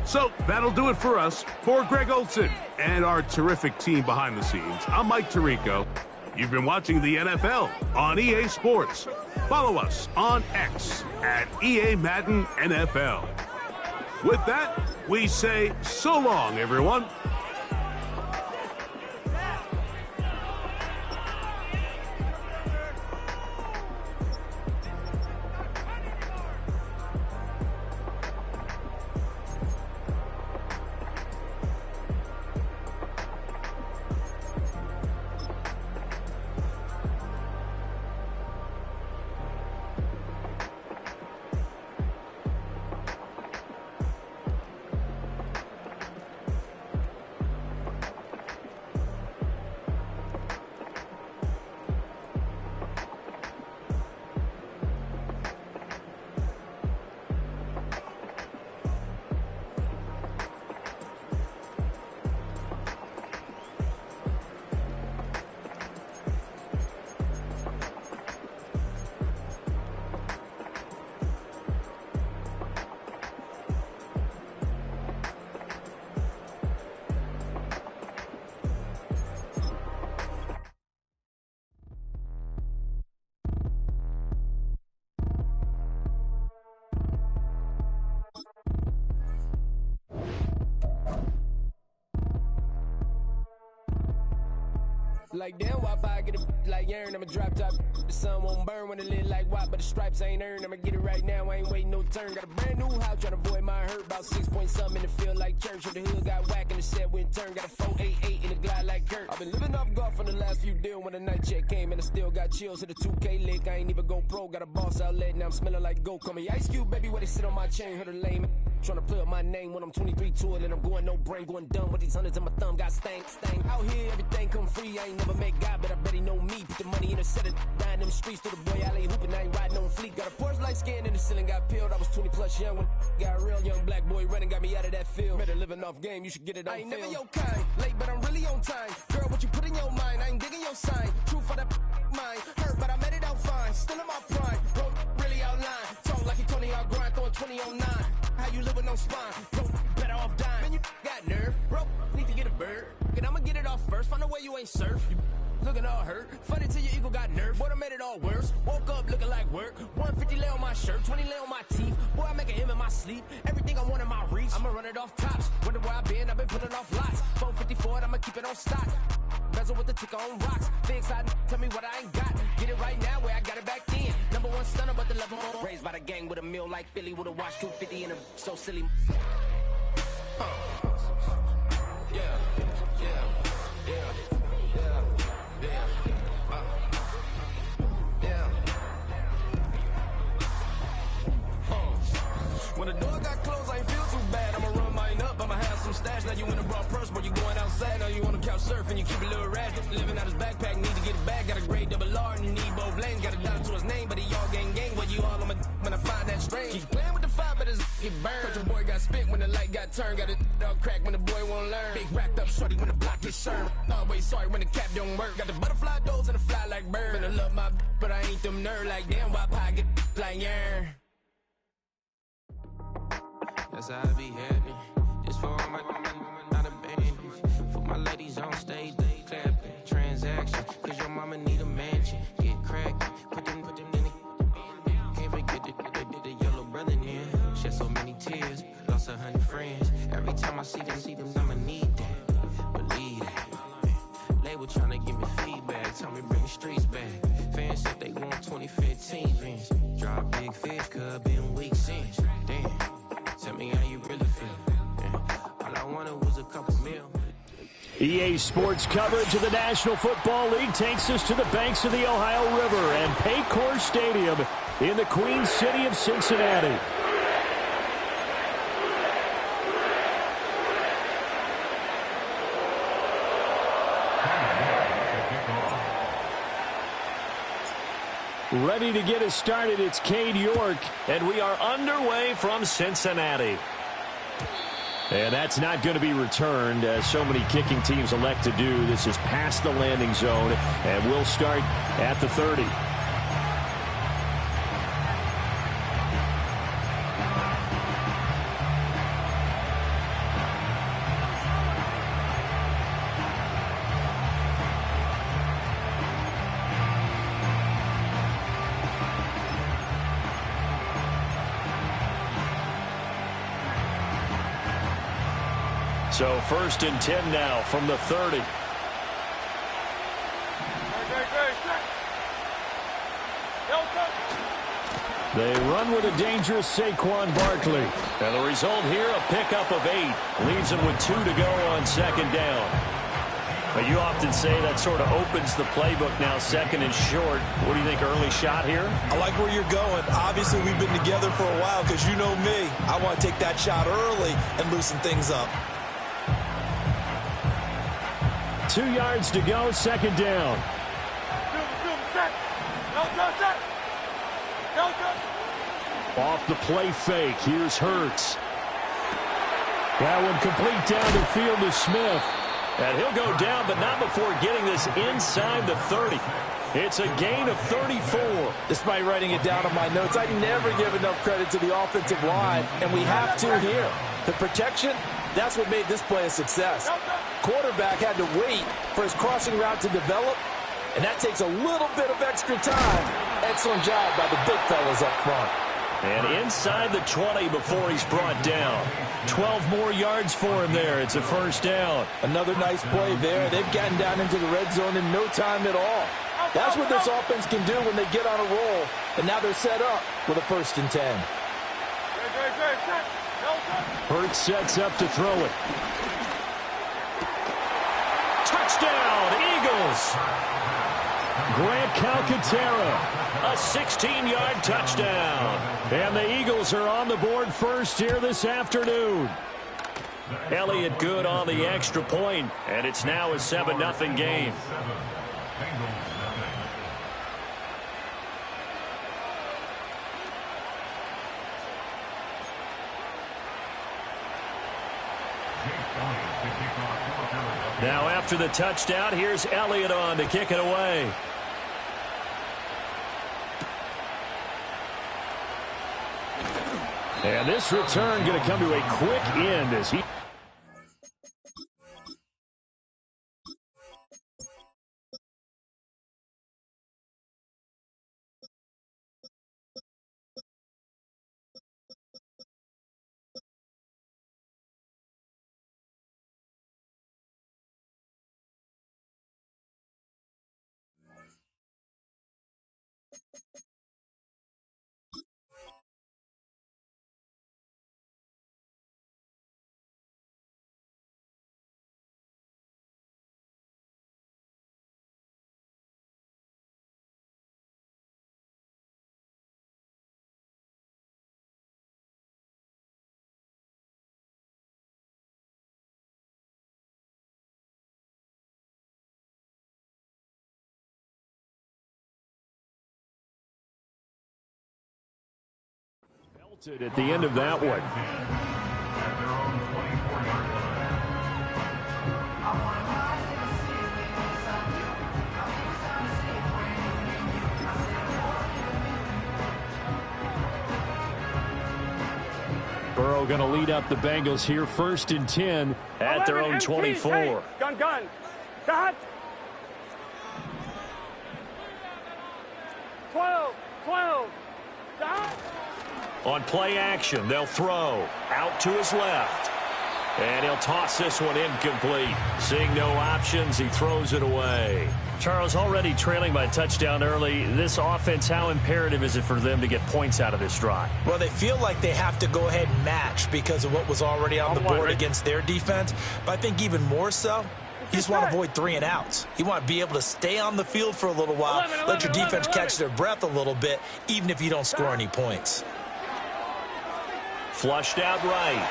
So that'll do it for us. For Greg Olsen and our terrific team behind the scenes, I'm Mike Tirico. You've been watching the NFL on EA Sports. Follow us on X at EA Madden NFL. With that, we say so long, everyone. Like damn, why I get it like urn? I'ma drop top. The sun won't burn when it lit like what, but the stripes ain't earned. I'ma get it right now, I ain't waiting no turn. Got a brand new house, trying to avoid my hurt. About 6 point something in the field like church. Or the hood got whack and the set went turn. Got a 488 in the glide like Kurt. I've been living off golf for the last few deals. When the night check came and I still got chills. Hit a 2K lick, I ain't even go pro. Got a boss outlet, now I'm smelling like gold. Call me Ice Cube, baby, where they sit on my chain. Heard a lame. Tryna play up my name when I'm 23 to it, and I'm going no brain, going dumb with these hundreds in my thumb. Got stank. Out here, everything come free. I ain't never met God, but I bet he know me. Put the money in a set of down in the streets. To the boy, I ain't hooping, I ain't riding on fleek. Got a Porsche light skin in the ceiling, got peeled. I was 20 plus young when got real. Young black boy running, got me out of that field. Better living off game, you should get it on film. I ain't never your kind, late, but I'm really on time. Girl, what you put in your mind, I ain't digging your sign. True for that mind, hurt, but I made it out fine. Still in my prime. 20 on 9. How you live with no spine? Bro, better off dying. Man, you got nerve. Bro, need to get a bird. And I'ma get it off first. Find a way you ain't surf. You looking all hurt. Funny till your ego got nerve. Boy, I made it all worse. Woke up looking like work. 150 lay on my shirt. 20 lay on my teeth. Boy, I make a him in my sleep. Everything I want in my reach. I'ma run it off tops. Wonder where I've been pulling off lots. 454, I'ma keep it on stock. Bezel with the ticker on rocks. Big side, tell me what I ain't got. Get it right now where I got it back then. Number one stunner, but the level more. Raised by the gang with a meal like Philly with a watch 250 and a so silly. When the door got closed, I ain't feel too bad. I'ma run mine up, I'ma have some stash. Now you in a broad purse, but you going outside. Now you on the couch surfing, you keep a little rash. Living out his backpack, need to get it back. Got a grade double R and you need both lanes. Got a dollar to his name, but he all gang. Well, you all on my when I find that strange. Keep playing with the fire, but his get burned. But your boy got spit when the light got turned. Got it all crack when the boy won't learn. Big racked up shorty when the block gets served. Always sorry when the cap don't work. Got the butterfly doors and the fly like bird. And I love my but I ain't them nerd like damn. Why pie get like yeah. That's how I be happy. Just for all my not a band. For my ladies on stage, they clapping. Transaction, cause your mama need a mansion. Get crackin', put them in the. Can't forget the yellow brother in. Shed so many tears, lost 100 friends. Every time I see them, I'ma need that. Believe that. Label tryna give me feedback, tell me bring the streets back. Fans said they want 2015 Vince. Drop big fish, cuz been weak since. Damn. Tell me how you really feel. Yeah. All I wanted was a couple mil. EA Sports coverage of the National Football League takes us to the banks of the Ohio River and Paycor Stadium in the Queen City of Cincinnati. Ready to get us started, it's Cade York, and we are underway from Cincinnati. And that's not going to be returned, as so many kicking teams elect to do. This is past the landing zone, and we'll start at the 30. So 1st and 10 now from the 30. They run with a dangerous Saquon Barkley. And the result here, a pickup of 8. Leaves them with 2 to go on 2nd down. But you often say that sort of opens the playbook now, 2nd and short. What do you think, early shot here? I like where you're going. Obviously, we've been together for a while because you know me. I want to take that shot early and loosen things up. 2 yards to go, 2nd down. Off the play fake, here's Hurts. That one complete down the field to Smith. And he'll go down, but not before getting this inside the 30. It's a gain of 34. Despite writing it down on my notes, I never give enough credit to the offensive line, and we have to here. The protection, that's what made this play a success. Quarterback had to wait for his crossing route to develop, and that takes a little bit of extra time. Excellent job by the big fellas up front. And inside the 20 before he's brought down. 12 more yards for him there. It's a 1st down. Another nice play there. They've gotten down into the red zone in no time at all. That's what this offense can do when they get on a roll. And now they're set up with a 1st and 10. Hurts sets up to throw it. Touchdown, Eagles! Grant Calcaterra, a 16-yard touchdown. And the Eagles are on the board first here this afternoon. Elliott good on the extra point, and it's now a 7-0 game. Now after the touchdown, here's Elliott on to kick it away. And this return going to come to a quick end as he... At the end of that one. Burrow going to lead up the Bengals here, 1st and 10 at their own 24. Hey, gun. Dot. 12. Dot. On play action, they'll throw out to his left. And he'll toss this one incomplete. Seeing no options, he throws it away. Charles, already trailing by a touchdown early. This offense, how imperative is it for them to get points out of this drive? Well, they feel like they have to go ahead and match because of what was already on the board against their defense. But I think even more so, you just want to avoid 3 and outs. You want to be able to stay on the field for a little while, let your defense catch their breath a little bit, even if you don't score any points. Flushed out right.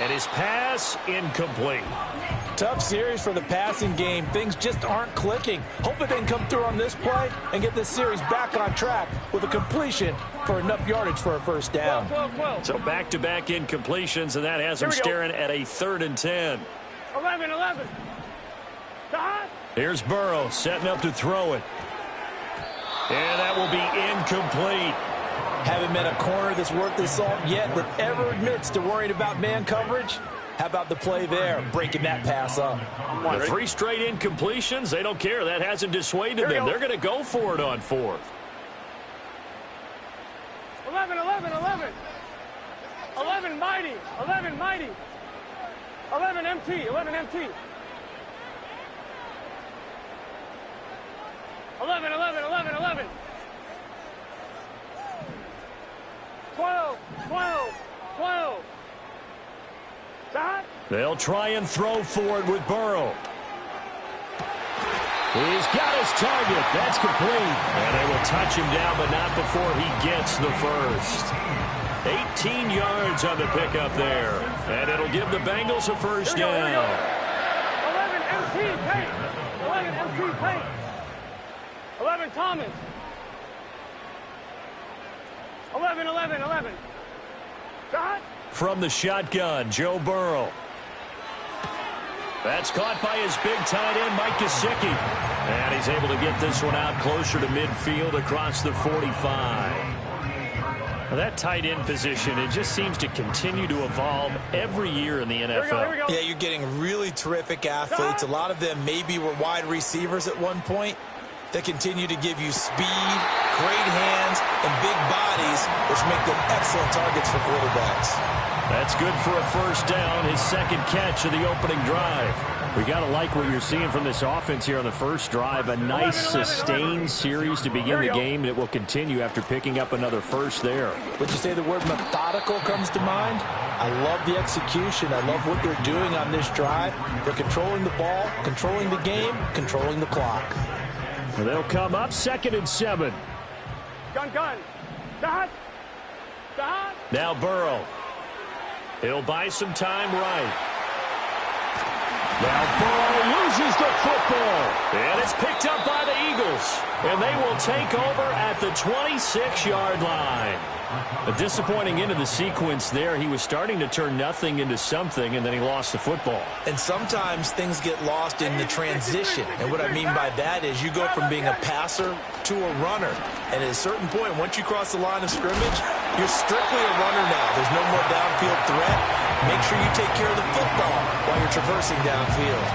And his pass incomplete. Tough series for the passing game. Things just aren't clicking. Hopefully they can come through on this play and get this series back on track with a completion for enough yardage for a first down. 12. So back-to-back incompletions, and that has him staring at a 3rd and 10. 11. Dot. Here's Burrow setting up to throw it. And that will be incomplete. Haven't met a corner that's worth his salt yet that ever admits to worrying about man coverage. How about the play there, breaking that pass up? The 3 straight incompletions, they don't care. That hasn't dissuaded them. They're going to go for it on 4th. 11, mighty. 11 MT. 11. 12. Dot. They'll try and throw for it with Burrow. He's got his target. That's complete. And they will touch him down, but not before he gets the first. 18 yards on the pickup there. And it'll give the Bengals a first down. 11 MT Payne. 11 Thomas. 11. Dot. From the shotgun, Joe Burrow. That's caught by his big tight end, Mike Gesicki. And he's able to get this one out closer to midfield across the 45. Well, that tight end position, it just seems to continue to evolve every year in the NFL. Here we go. Yeah, you're getting really terrific athletes. A lot of them maybe were wide receivers at one point. They continue to give you speed, great hands, and big bodies, which make them excellent targets for quarterbacks. That's good for a first down, his 2nd catch of the opening drive. We got to like what you're seeing from this offense here on the first drive. A nice, sustained series to begin the game that will continue after picking up another first there. Would you say the word methodical comes to mind? I love the execution. I love what they're doing on this drive. They're controlling the ball, controlling the game, controlling the clock. Well, they'll come up 2nd and 7. Gun. Dot. Now Burrow. He'll buy some time right. Now Burrow loses the football. And it's picked up by the Eagles, and they will take over at the 26-yard line. A disappointing end of the sequence there. He was starting to turn nothing into something, and then he lost the football. And sometimes things get lost in the transition. And what I mean by that is you go from being a passer to a runner. And at a certain point, once you cross the line of scrimmage, you're strictly a runner now. There's no more downfield threat. Make sure you take care of the football while you're traversing downfield.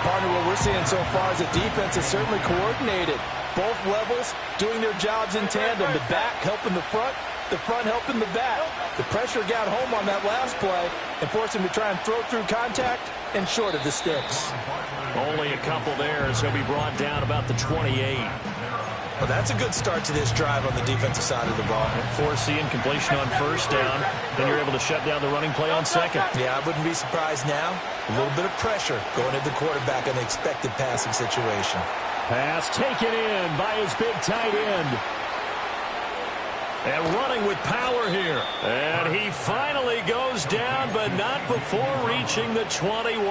Partner, what we're seeing so far is the defense is certainly coordinated. Both levels doing their jobs in tandem. The back helping the front helping the back. The pressure got home on that last play and forced him to try and throw through contact and short of the sticks. Only a couple there as he'll be brought down about the 28. Well, that's a good start to this drive on the defensive side of the ball. Force the incompletion on first down. Then you're able to shut down the running play on second. Yeah, I wouldn't be surprised now. A little bit of pressure going at the quarterback in the expected passing situation. Pass taken in by his big tight end. And running with power here. And he finally goes down, but not before reaching the 21.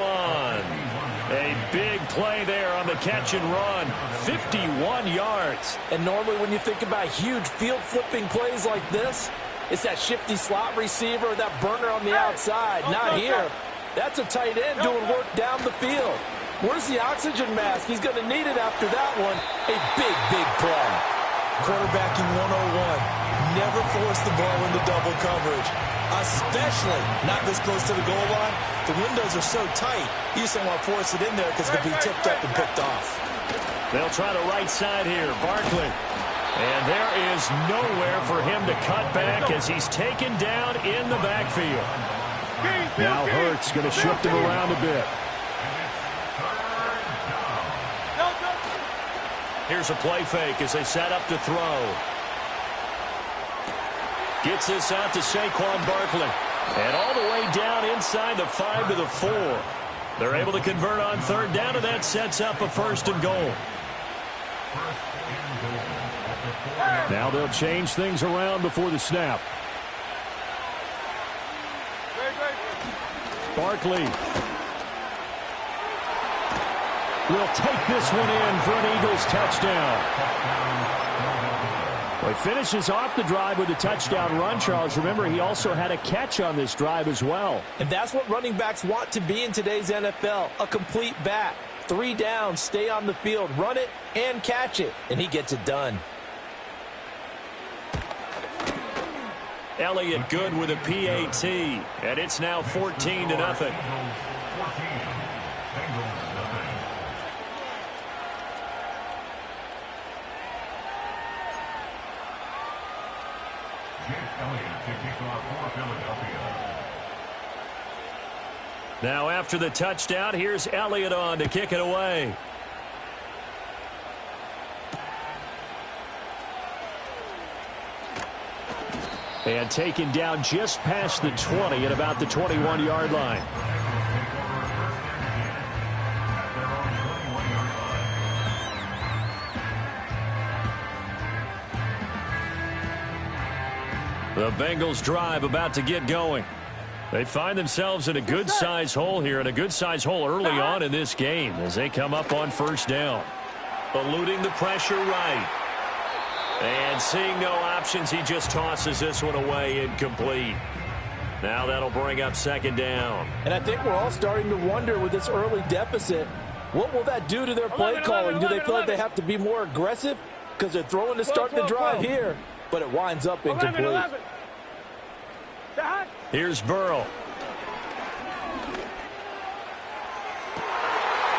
A big play there on the catch and run. 51 yards. And normally when you think about huge field-flipping plays like this, it's that shifty slot receiver or that burner on the outside. Not here. That's a tight end doing work down the field. Where's the oxygen mask? He's going to need it after that one. A big, big play. Quarterbacking 101. Never force the ball into double coverage, especially not this close to the goal line. The windows are so tight, you just don't want to force it in there because it could be tipped up and picked off. They'll try the right side here, Barkley. And there is nowhere for him to cut back as he's taken down in the backfield. Now Hurts going to shift him around a bit. Here's a play fake as they set up to throw. Gets this out to Saquon Barkley. And all the way down inside the 5 to the 4. They're able to convert on third down, and that sets up a 1st and goal. Now they'll change things around before the snap. Barkley will take this one in for an Eagles touchdown. Well, he finishes off the drive with a touchdown run, Charles. Remember, he also had a catch on this drive as well. And that's what running backs want to be in today's NFL, a complete back. 3 downs, stay on the field, run it, and catch it. And he gets it done. Elliott good with a PAT, and it's now 14-0. Now after the touchdown, here's Elliott on to kick it away. And taken down just past the 20 at about the 21-yard line. The Bengals drive about to get going. They find themselves in a good-sized hole here, and a good-sized hole early on in this game as they come up on first down. Eluding the pressure right. And seeing no options, he just tosses this one away incomplete. Now that'll bring up 2nd down. And I think we're all starting to wonder with this early deficit, what will that do to their play calling? Do they feel like they have to be more aggressive because they're throwing to start the drive here, but it winds up incomplete? Here's Burrow.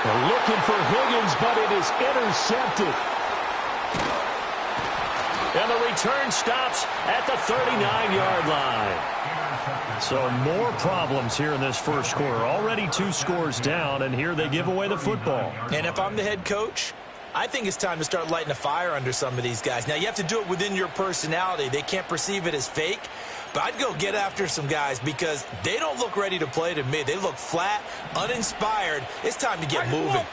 They're looking for Higgins, but it is intercepted. And the return stops at the 39-yard line. So more problems here in this first quarter. Already 2 scores down, and here they give away the football. And if I'm the head coach, I think it's time to start lighting a fire under some of these guys. Now, you have to do it within your personality. They can't perceive it as fake. But I'd go get after some guys because they don't look ready to play to me. They look flat, uninspired. It's time to get moving.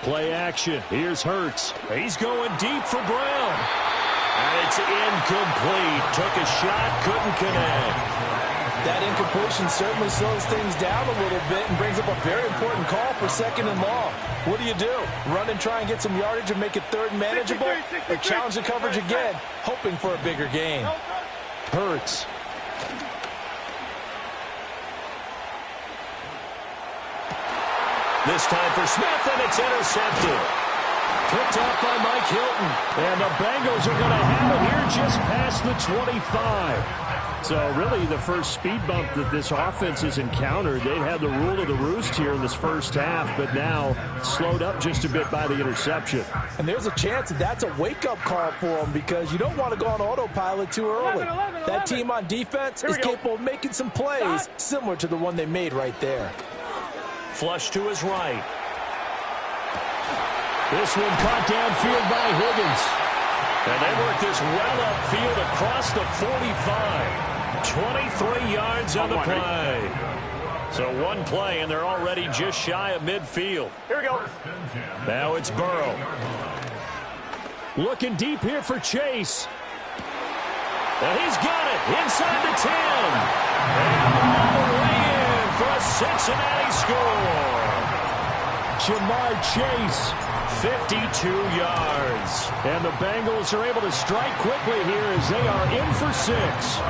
Play action. Here's Hurts. He's going deep for Brown. And it's incomplete. Took a shot, couldn't connect. That incompletion certainly slows things down a little bit and brings up a very important call for 2nd and long. What do? Run and try and get some yardage and make it 3rd and manageable? Or challenge the coverage again, hoping for a bigger gain? Hurts. This time for Smith, and it's intercepted. Picked off by Mike Hilton. And the Bengals are going to have it here just past the 25. So really the first speed bump that this offense has encountered. They've had the rule of the roost here in this first half, but now slowed up just a bit by the interception. And there's a chance that that's a wake-up call for them because you don't want to go on autopilot too early. That team on defense is capable of making some plays similar to the one they made right there. Flush to his right. This one caught downfield by Higgins. And they work this well upfield across the 45. 23 yards on the play. So one play, and they're already just shy of midfield. Here we go. Now it's Burrow. Looking deep here for Chase. And he's got it inside the 10. And all the way in for a Cincinnati score. Jamar Chase, 52 yards. And the Bengals are able to strike quickly here as they are in for 6.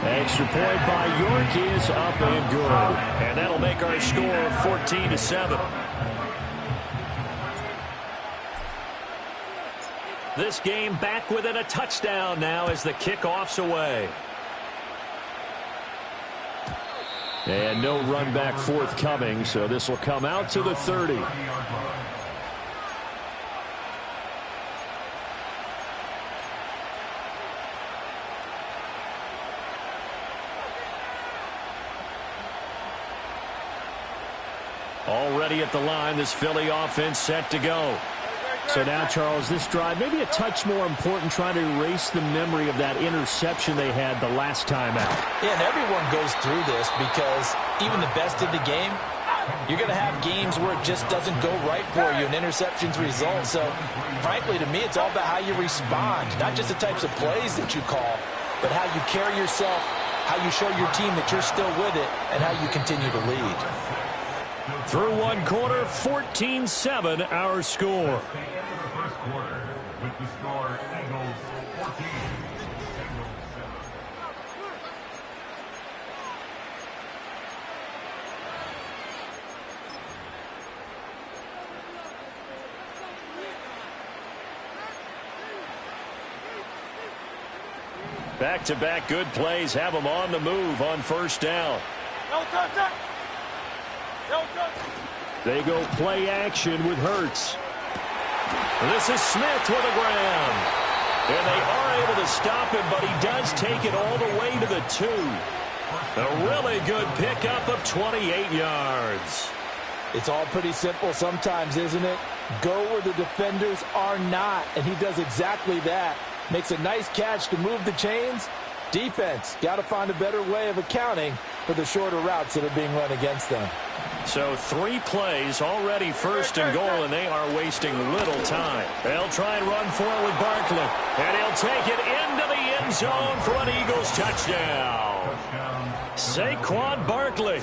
Extra point by York is up and good. And that'll make our score 14-7. This game back within a touchdown now as the kickoff's away. And no run back forthcoming, so this will come out to the 30. Already at the line, this Philly offense set to go. So now, Charles, this drive maybe a touch more important, trying to erase the memory of that interception they had the last time out. Yeah, and everyone goes through this because even the best in the game, you're going to have games where it just doesn't go right for you, and interceptions result. So, frankly, to me, it's all about how you respond, not just the types of plays that you call, but how you carry yourself, how you show your team that you're still with it, and how you continue to lead. Through one quarter, 14-7 our score. First quarter with the score Eagles 14. Back-to-back good plays have them on the move on first down. They go play action with Hurts. This is Smith to the ground. And they are able to stop him, but he does take it all the way to the 2. A really good pickup of 28 yards. It's all pretty simple sometimes, isn't it? Go where the defenders are not, and he does exactly that. Makes a nice catch to move the chains. Defense, got to find a better way of accounting for the shorter routes that are being run against them. So 3 plays already first and goal, and they are wasting little time. They'll try and run for it with Barkley. And he'll take it into the end zone for an Eagles touchdown. Saquon Barkley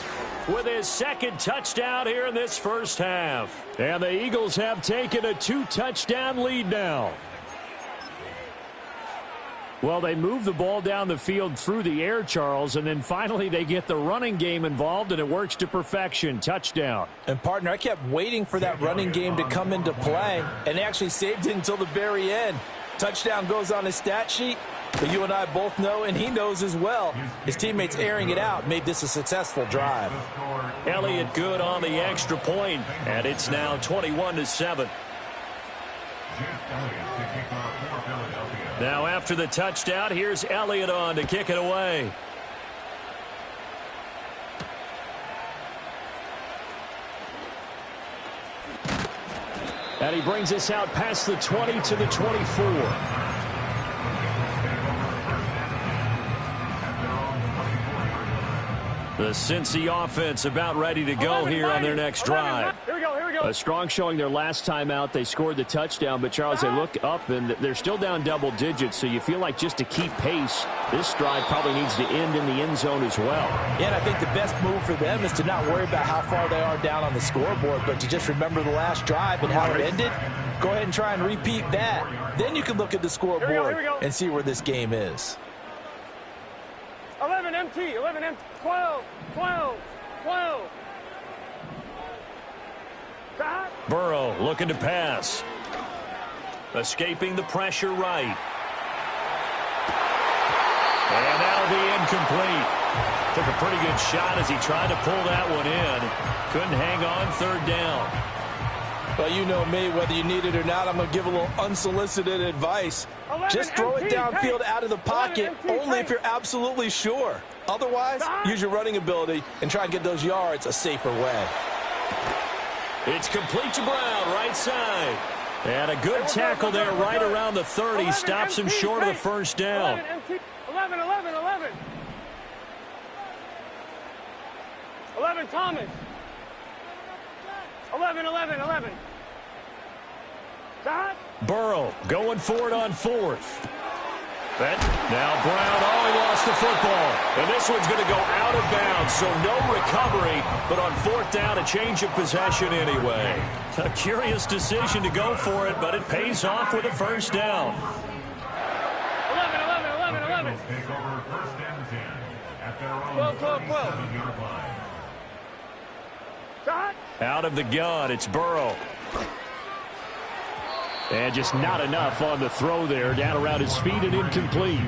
with his second touchdown here in this first half. And the Eagles have taken a 2-touchdown lead now. Well, they move the ball down the field through the air, Charles, and then finally they get the running game involved, and it works to perfection. Touchdown. And, partner, I kept waiting for that running game to come into play, and they actually saved it until the very end. Touchdown goes on his stat sheet, but you and I both know, and he knows as well, his teammates airing it out made this a successful drive. Elliott good on the extra point, and it's now 21-7. Now after the touchdown, here's Elliott on to kick it away. And he brings us out past the 20 to the 24. The Cincy offense about ready to go here on their next drive. Here we go. A strong showing their last time out. They scored the touchdown, but Charles, they look up and they're still down double digits, so you feel like just to keep pace, this drive probably needs to end in the end zone as well. Yeah, and I think the best move for them is to not worry about how far they are down on the scoreboard, but to just remember the last drive and how it ended. Go ahead and try and repeat that. Then you can look at the scoreboard and see where this game is. 11 MT, 11 MT, 12, 12, 12. Burrow looking to pass. Escaping the pressure right. And that'll be incomplete. Took a pretty good shot as he tried to pull that one in. Couldn't hang on third down. Well, you know me, whether you need it or not, I'm going to give a little unsolicited advice. Just throw it downfield out of the pocket, only if you're absolutely sure. Otherwise, use your running ability and try and get those yards a safer way. It's complete to Brown, right side. And a good tackle there right around the 30. Stops him short of the first down. 11, 11, 11. 11 Thomas. 11, 11, 11. Burrow going for it on fourth. Now Brown, he lost the football. And this one's going to go out of bounds, so no recovery. But on fourth down, a change of possession anyway. A curious decision to go for it, but it pays off with a first down. 11, 11, 11, 11. Take over first and 10 at their own 12, 12, 12. 7-yard line. Out of the gun, it's Burrow. And just not enough on the throw there. Down around his feet and incomplete.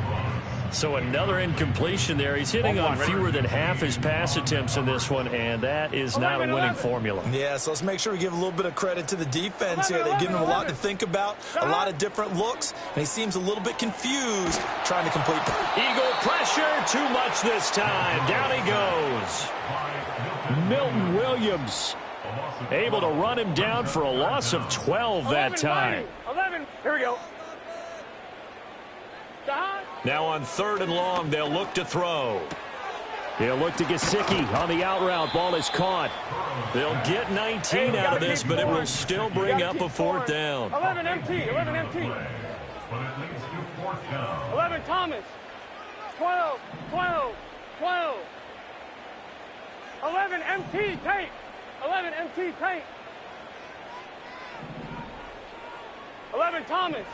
So another incompletion there. He's hitting on fewer than half his pass attempts in this one, and that is not a winning formula. Yeah, so let's make sure we give a little bit of credit to the defense here. They've given him a lot to think about, a lot of different looks, and he seems a little bit confused trying to complete. Eagle pressure, too much this time. Down he goes. Milton Williams able to run him down for a loss of 12 that time. 11, here we go. Now on third and long, they'll look to throw. They'll look to Gesicki on the out route. Ball is caught. They'll get 19 out of this, but it will still bring up a fourth down. 11 MT, 11 MT. 11 Thomas. 12, 12, 12. 11 MT tape. 11 MT tape. 11 Thomas.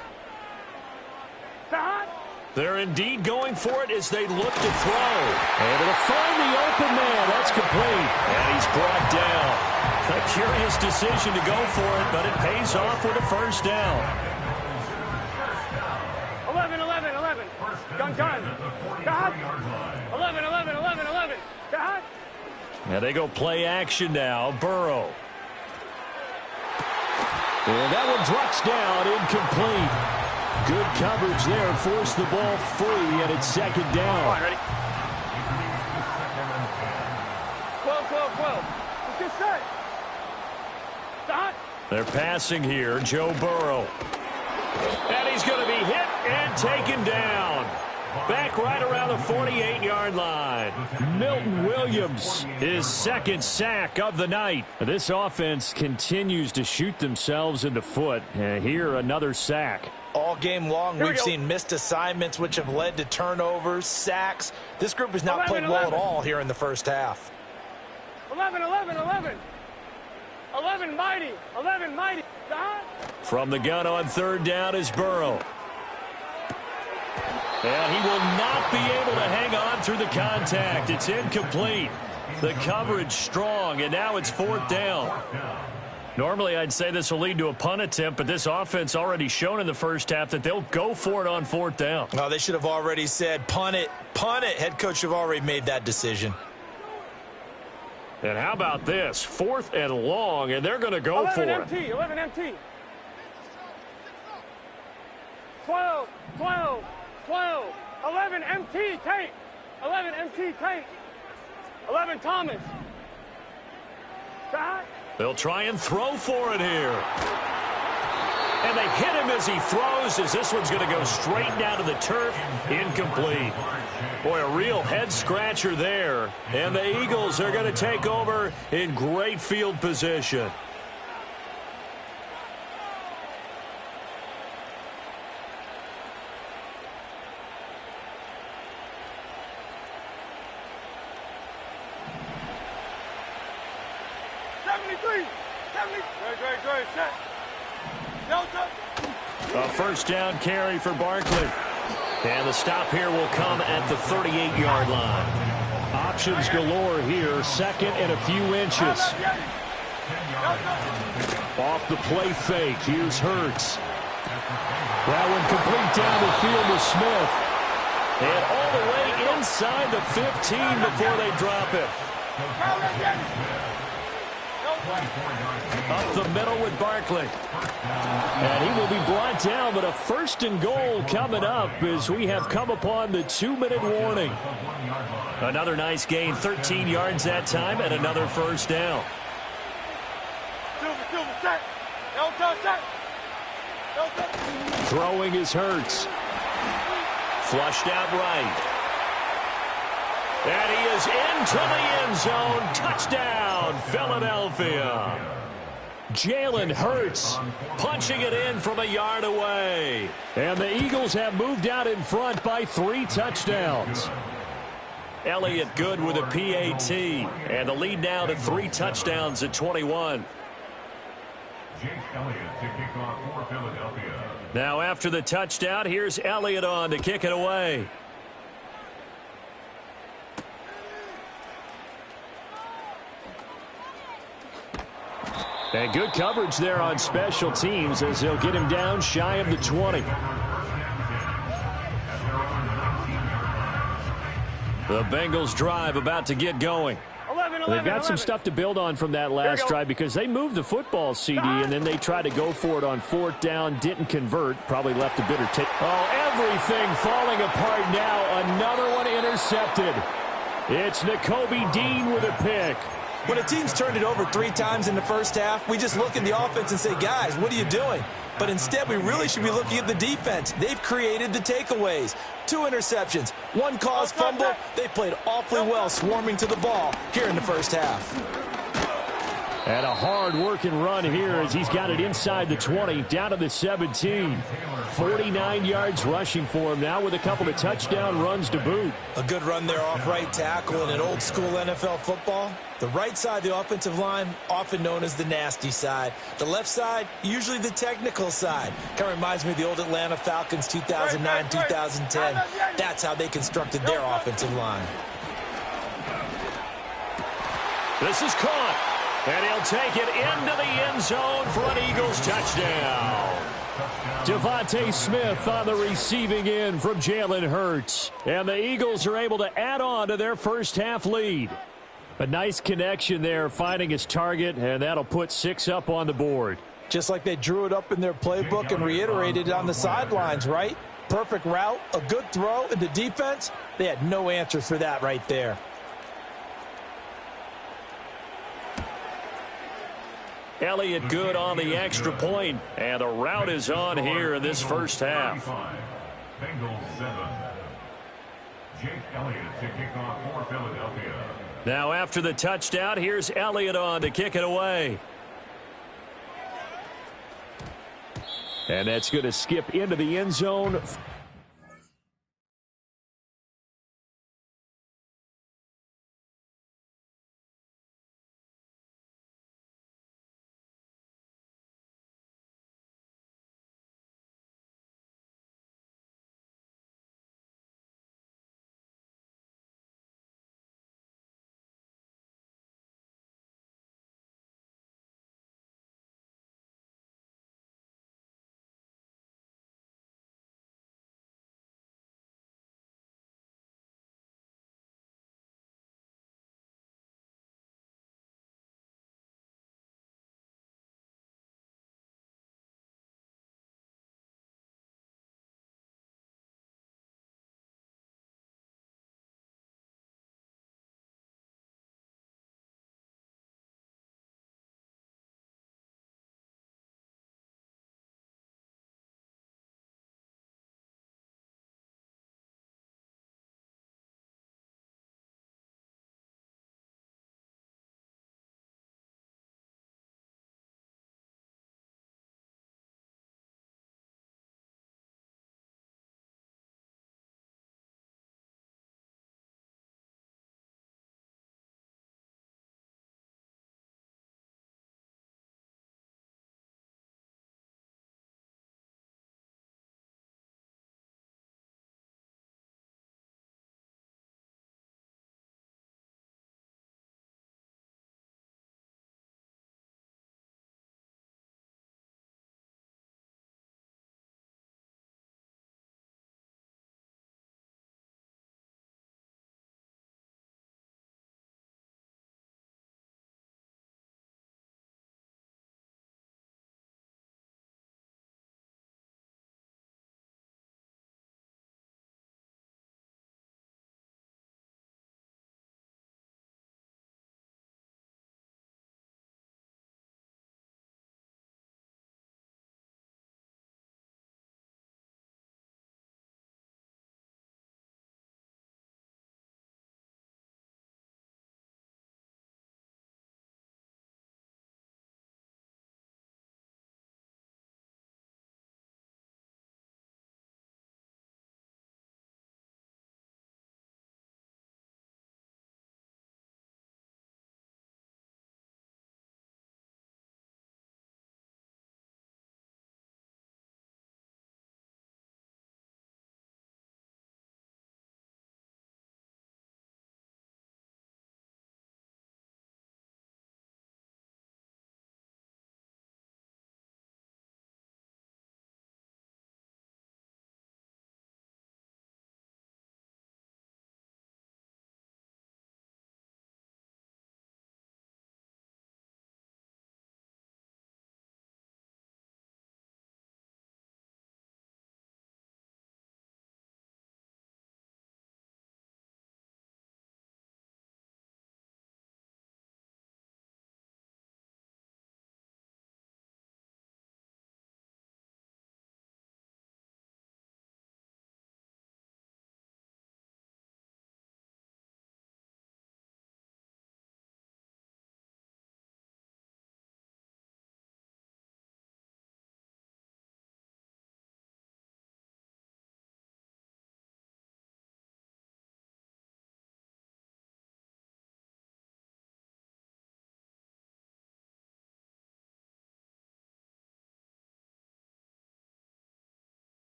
They're indeed going for it as they look to throw. Able to find the open man. That's complete. And he's brought down. A curious decision to go for it, but it pays off with a first down. 11, 11, 11. Gun. 11, 11, 11, 11. Now they go play action now. Burrow. And that one drops down, incomplete. Good coverage there, forced the ball free, and it's second down. All right, ready? 12, 12, 12. Let's get set. Stop. They're passing here, Joe Burrow. And he's going to be hit and taken down. Back right around the 48-yard line. Milton Williams, his second sack of the night. This offense continues to shoot themselves in the foot. Here, another sack. All game long, we've seen missed assignments, which have led to turnovers, sacks. This group has not played well at all here in the first half. 11, 11, 11. 11 mighty. 11 mighty. From the gun on third down is Burrow. And he will not be able to hang on through the contact. It's incomplete. The coverage strong, and now it's fourth down. Normally, I'd say this will lead to a punt attempt, but this offense already shown in the first half that they'll go for it on fourth down. Oh, they should have already said, punt it, punt it. Head coach have already made that decision. And how about this? Fourth and long, and they're going to go for it. 11 MT. 12, 12, 12. 11 MT tape. 11 MT tape. 11 Thomas. They'll try and throw for it here. And they hit him as he throws, as this one's going to go straight down to the turf. Incomplete. Boy, a real head-scratcher there. And the Eagles are going to take over in great field position. A first down carry for Barkley. And the stop here will come at the 38-yard line. Options galore here. Second and a few inches. Off the play fake. Here's Hurts. That one complete down the field to Smith. And all the way inside the 15 before they drop it. Up the middle with Barkley. And he will be brought down, but a first and goal coming up as we have come upon the 2-minute warning. Another nice gain, 13 yards that time, and another first down. Throwing is Hurts. Flushed out right. And he is into the end zone. Touchdown, Philadelphia. Jalen Hurts punching it in from a yard away. And the Eagles have moved out in front by 3 touchdowns. Elliott good with a PAT. And the lead now to 3 touchdowns at 21. Jake Elliott to kick off for Philadelphia. Now after the touchdown, here's Elliott on to kick it away. And good coverage there on special teams as they'll get him down shy of the 20. The Bengals drive about to get going. They've got some stuff to build on from that last drive because they moved the football, CD, and then they tried to go for it on 4th down, didn't convert, probably left a bitter taste. Oh, everything falling apart now. Another one intercepted. It's Nakobe Dean with a pick. When a team's turned it over 3 times in the first half, we just look at the offense and say, guys, what are you doing? But instead, we really should be looking at the defense. They've created the takeaways. 2 interceptions, 1 caused fumble. They played awfully well swarming to the ball here in the first half. And a hard-working run here as he's got it inside the 20, down to the 17. 49 yards rushing for him now with a couple of touchdown runs to boot. A good run there off right tackle in an old-school NFL football. The right side of the offensive line, often known as the nasty side. The left side, usually the technical side. Kind of reminds me of the old Atlanta Falcons 2009, 2010. That's how they constructed their offensive line. This is caught. And he'll take it into the end zone for an Eagles touchdown. Devontae Smith on the receiving end from Jalen Hurts. And the Eagles are able to add on to their first half lead. A nice connection there, finding his target, and that'll put 6 up on the board. Just like they drew it up in their playbook and reiterated it on the sidelines, right? Perfect route, a good throw, and the defense, they had no answer for that right there. Elliott good on the extra point, and the route is on here in this first half. Bengals 7. Jake Elliott to kick off for Philadelphia. Now after the touchdown, here's Elliott on to kick it away. And that's going to skip into the end zone.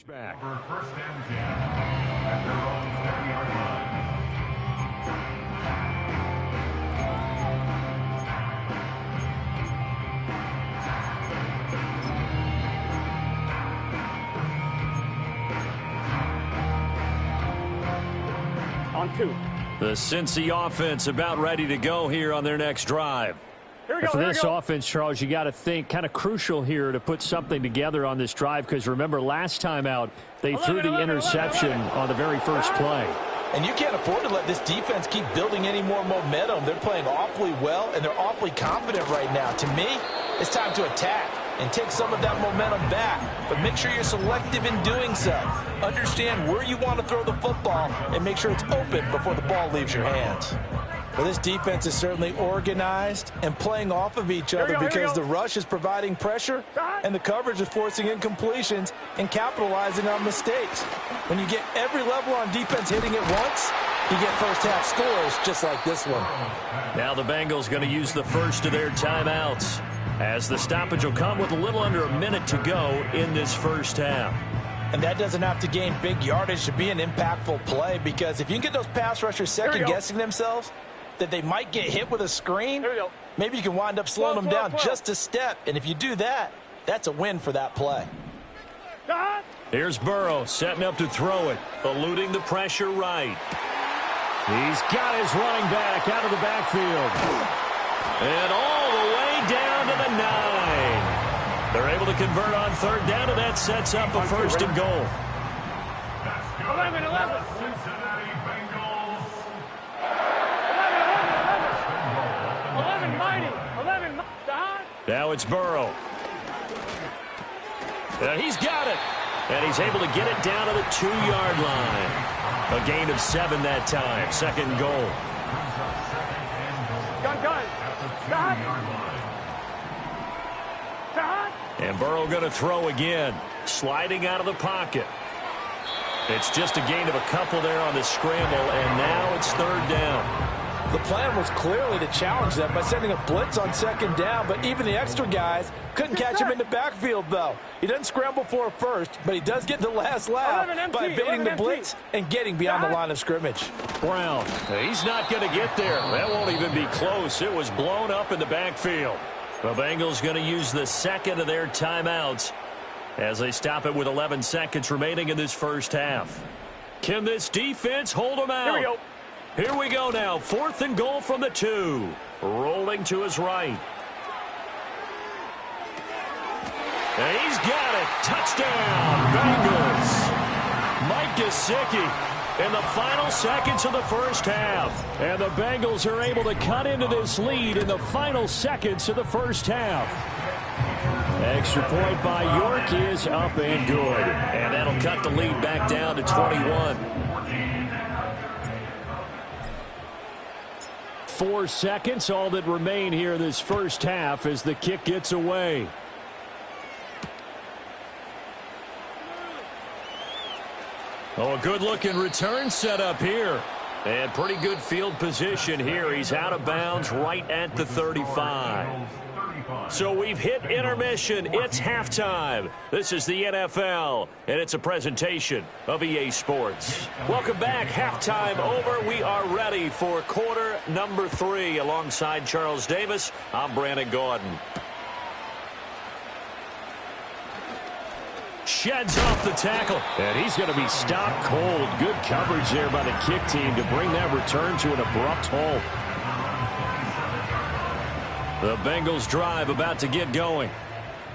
Back. For first and 10 at their own 30-yard line. On 2. The Cincy offense about ready to go here on their next drive. For this offense, Charles, you got to think kind of crucial here to put something together on this drive, because remember last time out they threw the interception on the very first play. And you can't afford to let this defense keep building any more momentum. They're playing awfully well, and they're awfully confident right now. To me, it's time to attack and take some of that momentum back. But make sure you're selective in doing so. Understand where you want to throw the football and make sure it's open before the ball leaves your hands. Well, this defense is certainly organized and playing off of each other because the rush is providing pressure and the coverage is forcing incompletions and capitalizing on mistakes. When you get every level on defense hitting it once, you get first-half scores just like this one. Now the Bengals going to use the first of their timeouts, as the stoppage will come with a little under a minute to go in this first half. And that doesn't have to gain big yardage to be an impactful play, because if you can get those pass rushers second-guessing themselves, that they might get hit with a screen, maybe you can wind up slowing them down just a step. And if you do that, that's a win for that play. Here's Burrow setting up to throw it, eluding the pressure right. He's got his running back out of the backfield. And all the way down to the 9. They're able to convert on third down, and that sets up a first and goal. 11. Cincinnati Bengals. 11 mighty. 11 Now it's Burrow. He's got it. And he's able to get it down to the 2-yard line. A gain of 7 that time. Second goal. Gun. And Burrow going to throw again. Sliding out of the pocket. It's just a gain of a couple there on the scramble, and now it's third down. The plan was clearly to challenge them by sending a blitz on second down, but even the extra guys couldn't catch him in the backfield, though. He doesn't scramble for a first, but he does get the last laugh by evading the blitz and getting beyond the line of scrimmage. Brown, he's not going to get there. That won't even be close. It was blown up in the backfield. The Bengals going to use the second of their timeouts as they stop it with 11 seconds remaining in this first half. Can this defense hold them out? Here we go now. 4th and goal from the 2. Rolling to his right. And he's got it. Touchdown, Bengals. Mike Gesicki in the final seconds of the first half. And the Bengals are able to cut into this lead in the final seconds of the first half. Extra point by York is up and good. And that'll cut the lead back down to 21. 4 seconds, all that remain here this first half as the kick gets away. Oh, a good-looking return set up here. And pretty good field position here. He's out of bounds right at the 35. So we've hit intermission. It's halftime. This is the NFL, and it's a presentation of EA Sports. Welcome back. Halftime over. We are ready for quarter number 3. Alongside Charles Davis, I'm Brandon Gordon. Sheds off the tackle. And he's going to be stopped cold. Good coverage there by the kick team to bring that return to an abrupt halt. The Bengals drive about to get going.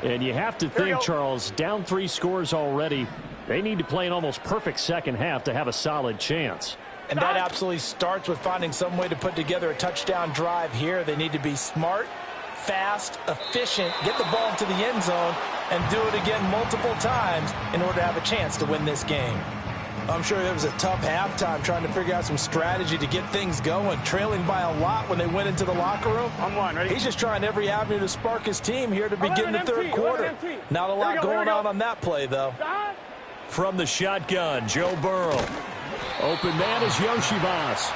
And you have to think, Charles, down 3 scores already. They need to play an almost perfect second half to have a solid chance. And that absolutely starts with finding some way to put together a touchdown drive here. They need to be smart, fast, efficient, get the ball into the end zone, and do it again multiple times in order to have a chance to win this game. I'm sure it was a tough halftime trying to figure out some strategy to get things going, trailing by a lot when they went into the locker room. He's just trying every avenue to spark his team here to begin the third quarter. Not a lot going on that play, though. From the shotgun, Joe Burrow. Open man is Yoshibas.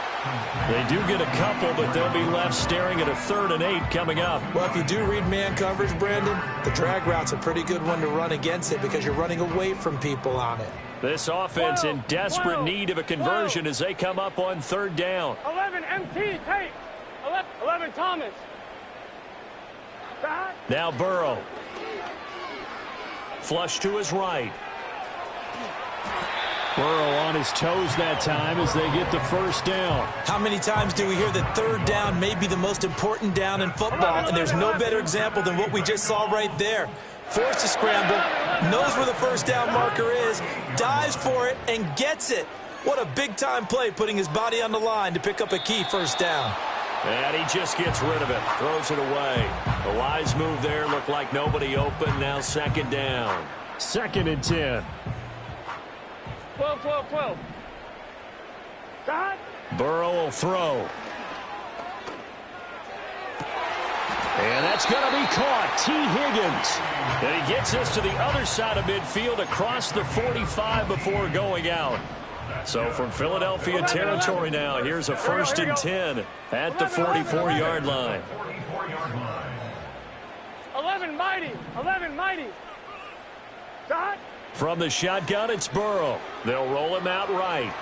They do get a couple, but they'll be left staring at a 3rd and 8 coming up. Well, if you do read man coverage, Brandon, the drag route's a pretty good one to run against it because you're running away from people on it. This offense in desperate need of a conversion as they come up on 3rd down. 11 MT, tape. 11 Thomas. Now Burrow. Flush to his right. Burrow on his toes that time as they get the 1st down. How many times do we hear that 3rd down may be the most important down in football, and there's no better example than what we just saw right there. Forced to scramble, knows where the 1st down marker is, dives for it, and gets it. What a big-time play, putting his body on the line to pick up a key 1st down. And he just gets rid of it, throws it away. The wise move there, looked like nobody open, now 2nd down. 2nd and 10. 12. Burrow will throw. And that's going to be caught. T. Higgins. And he gets this to the other side of midfield across the 45 before going out. So from Philadelphia territory now, here's a 1st and 10 at the 44-yard line. 11 mighty. From the shotgun, it's Burrow. They'll roll him out right.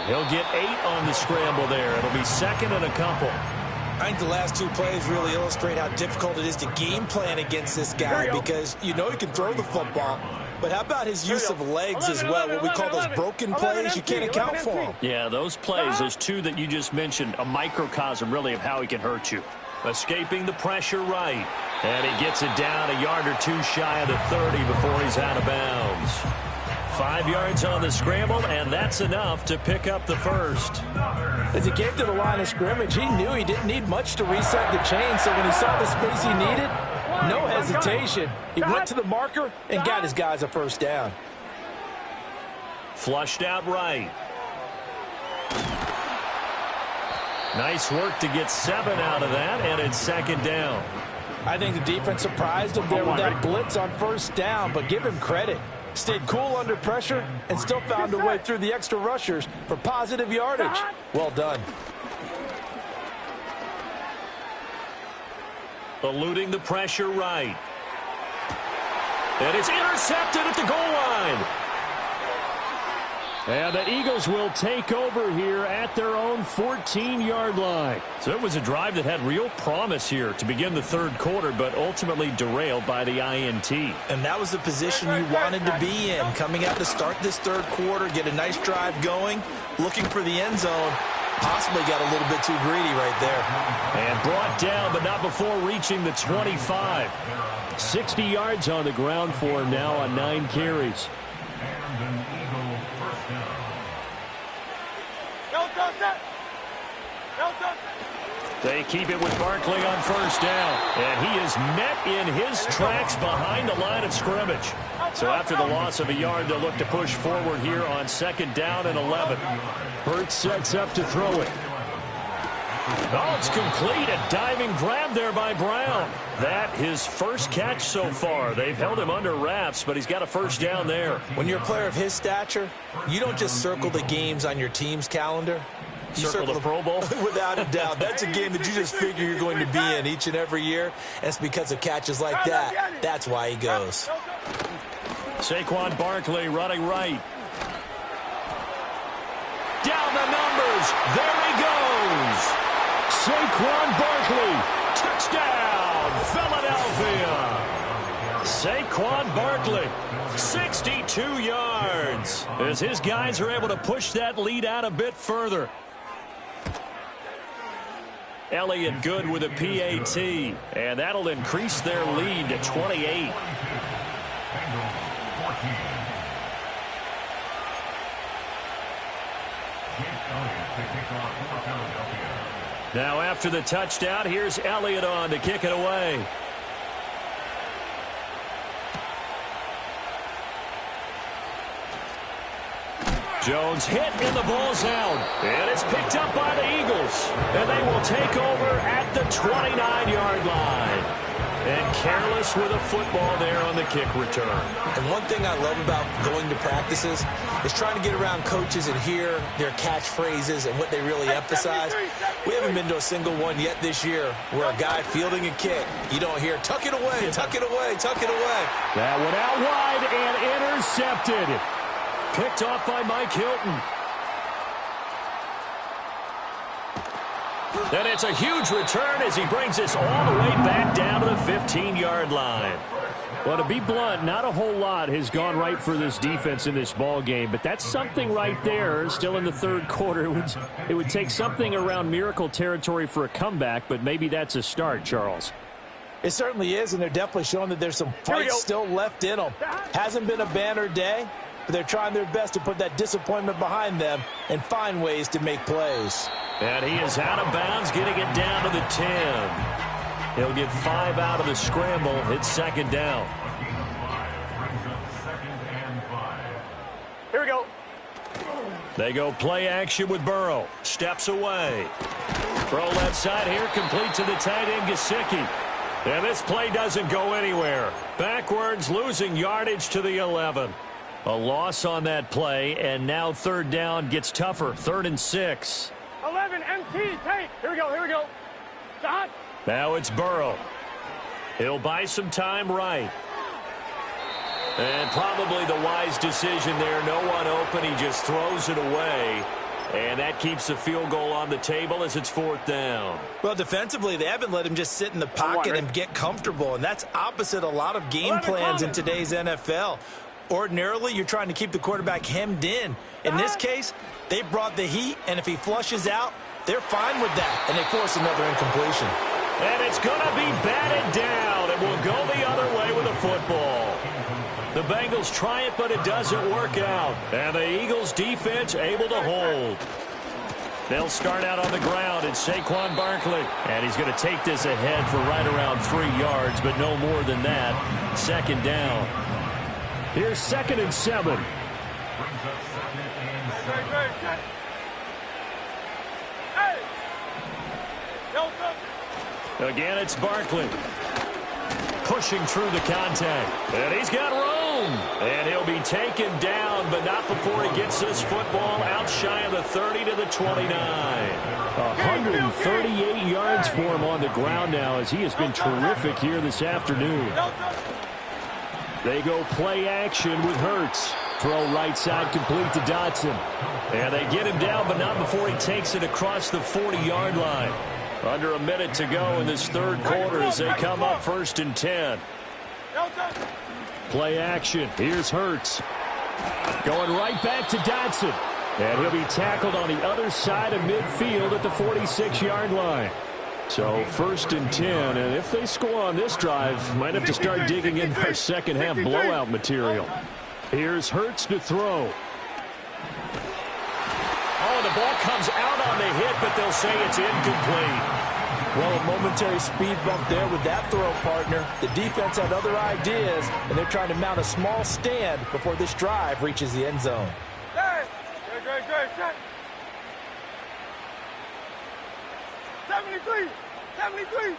He'll get 8 on the scramble there. It'll be 2nd and a couple. I think the last 2 plays really illustrate how difficult it is to game plan against this guy because you know he can throw the football. But how about his use of legs as well, what we call those broken plays? You can't account for them. Yeah, those plays, those 2 that you just mentioned, a microcosm really of how he can hurt you. Escaping the pressure right. And he gets it down a yard or 2 shy of the 30 before he's out of bounds. 5 yards on the scramble, and that's enough to pick up the 1st. As he came to the line of scrimmage, he knew he didn't need much to reset the chain, so when he saw the space he needed, no hesitation. He went to the marker and got his guys a 1st down. Flushed out right. Nice work to get 7 out of that, and it's 2nd down. I think the defense surprised him there with that blitz on 1st down, but give him credit. Stayed cool under pressure and still found a way through the extra rushers for positive yardage. Well done. Eluding the pressure right. And it's intercepted at the goal line. And the Eagles will take over here at their own 14-yard line. So it was a drive that had real promise here to begin the 3rd quarter, but ultimately derailed by the INT. And that was the position you wanted to be in. Coming out to start this 3rd quarter, get a nice drive going, looking for the end zone. Possibly got a little bit too greedy right there. And brought down, but not before reaching the 25. 60 yards on the ground for him now on 9 carries. They keep it with Barkley on 1st down. And he is met in his tracks behind the line of scrimmage. So after the loss of a yard, they'll look to push forward here on 2nd down and 11. Hurts sets up to throw it. Oh, it's complete. A diving grab there by Brown. That his 1st catch so far. They've held him under wraps, but he's got a 1st down there. When you're a player of his stature, you don't just circle the games on your team's calendar. You circle the Pro Bowl? Without a doubt. That's a game that you just figure you're going to be in each and every year. And it's because of catches like that. That's why he goes. Saquon Barkley running right. Down the numbers. There he goes. Saquon Barkley. Touchdown, Philadelphia. Saquon Barkley, 62 yards. As his guys are able to push that lead out a bit further. Elliott good with a PAT, and that'll increase their lead to 28. Now after the touchdown, here's Elliott on to kick it away. Jones hit and the ball's out. And it's picked up by the Eagles. And they will take over at the 29-yard line. And careless with a football there on the kick return. And one thing I love about going to practices is trying to get around coaches and hear their catchphrases and what they really emphasize. We haven't been to a single one yet this year where a guy fielding a kick, you don't hear, tuck it away, tuck it away, tuck it away. That one out wide and intercepted. Picked off by Mike Hilton. And it's a huge return as he brings us all the way back down to the 15-yard line. Well, to be blunt, not a whole lot has gone right for this defense in this ball game, but that's something right there. Still in the third quarter, it would take something around miracle territory for a comeback, but maybe that's a start, Charles. It certainly is, and they're definitely showing that there's some fight still left in them. Hasn't been a banner day, but they're trying their best to put that disappointment behind them and find ways to make plays. And he is out of bounds, getting it down to the 10. He'll get 5 out of the scramble. It's second down. Here we go. They go play action with Burrow. Steps away. Throw left side here, complete to the tight end, Gesicki. And this play doesn't go anywhere. Backwards, losing yardage to the 11. A loss on that play, and now third down gets tougher. 3rd and 6. 11 MT, take. Here we go. Stop. Now it's Burrow. He'll buy some time right. And probably the wise decision there. No one open. He just throws it away. And that keeps the field goal on the table as it's 4th down. Well, defensively, they haven't let him just sit in the pocket and get comfortable. And that's opposite a lot of game plans in today's NFL. Ordinarily, you're trying to keep the quarterback hemmed in. In this case, they brought the heat, and if he flushes out, they're fine with that. And they force another incompletion. And it's going to be batted down, and will go the other way with a football. The Bengals try it, but it doesn't work out. And the Eagles defense able to hold. They'll start out on the ground. It's Saquon Barkley. And he's going to take this ahead for right around 3 yards, but no more than that. Second down. Here's 2nd and 7. Again, it's Barkley. Pushing through the contact. And he's got room. And he'll be taken down, but not before he gets this football out shy of the 30 to the 29. 138 yards for him on the ground now as he has been terrific here this afternoon. They go play action with Hurts. Throw right side complete to Dotson. And they get him down, but not before he takes it across the 40-yard line. Under a minute to go in this third quarter as they come up 1st and 10. Play action. Here's Hurts. Going right back to Dotson. And he'll be tackled on the other side of midfield at the 46-yard line. So 1st and 10, and if they score on this drive, might have to start digging in their second half blowout material. Here's Hurts to throw. Oh, the ball comes out on the hit, but they'll say it's incomplete. Well, a momentary speed bump there with that throw, partner. The defense had other ideas, and they're trying to mount a small stand before this drive reaches the end zone. Great. 73.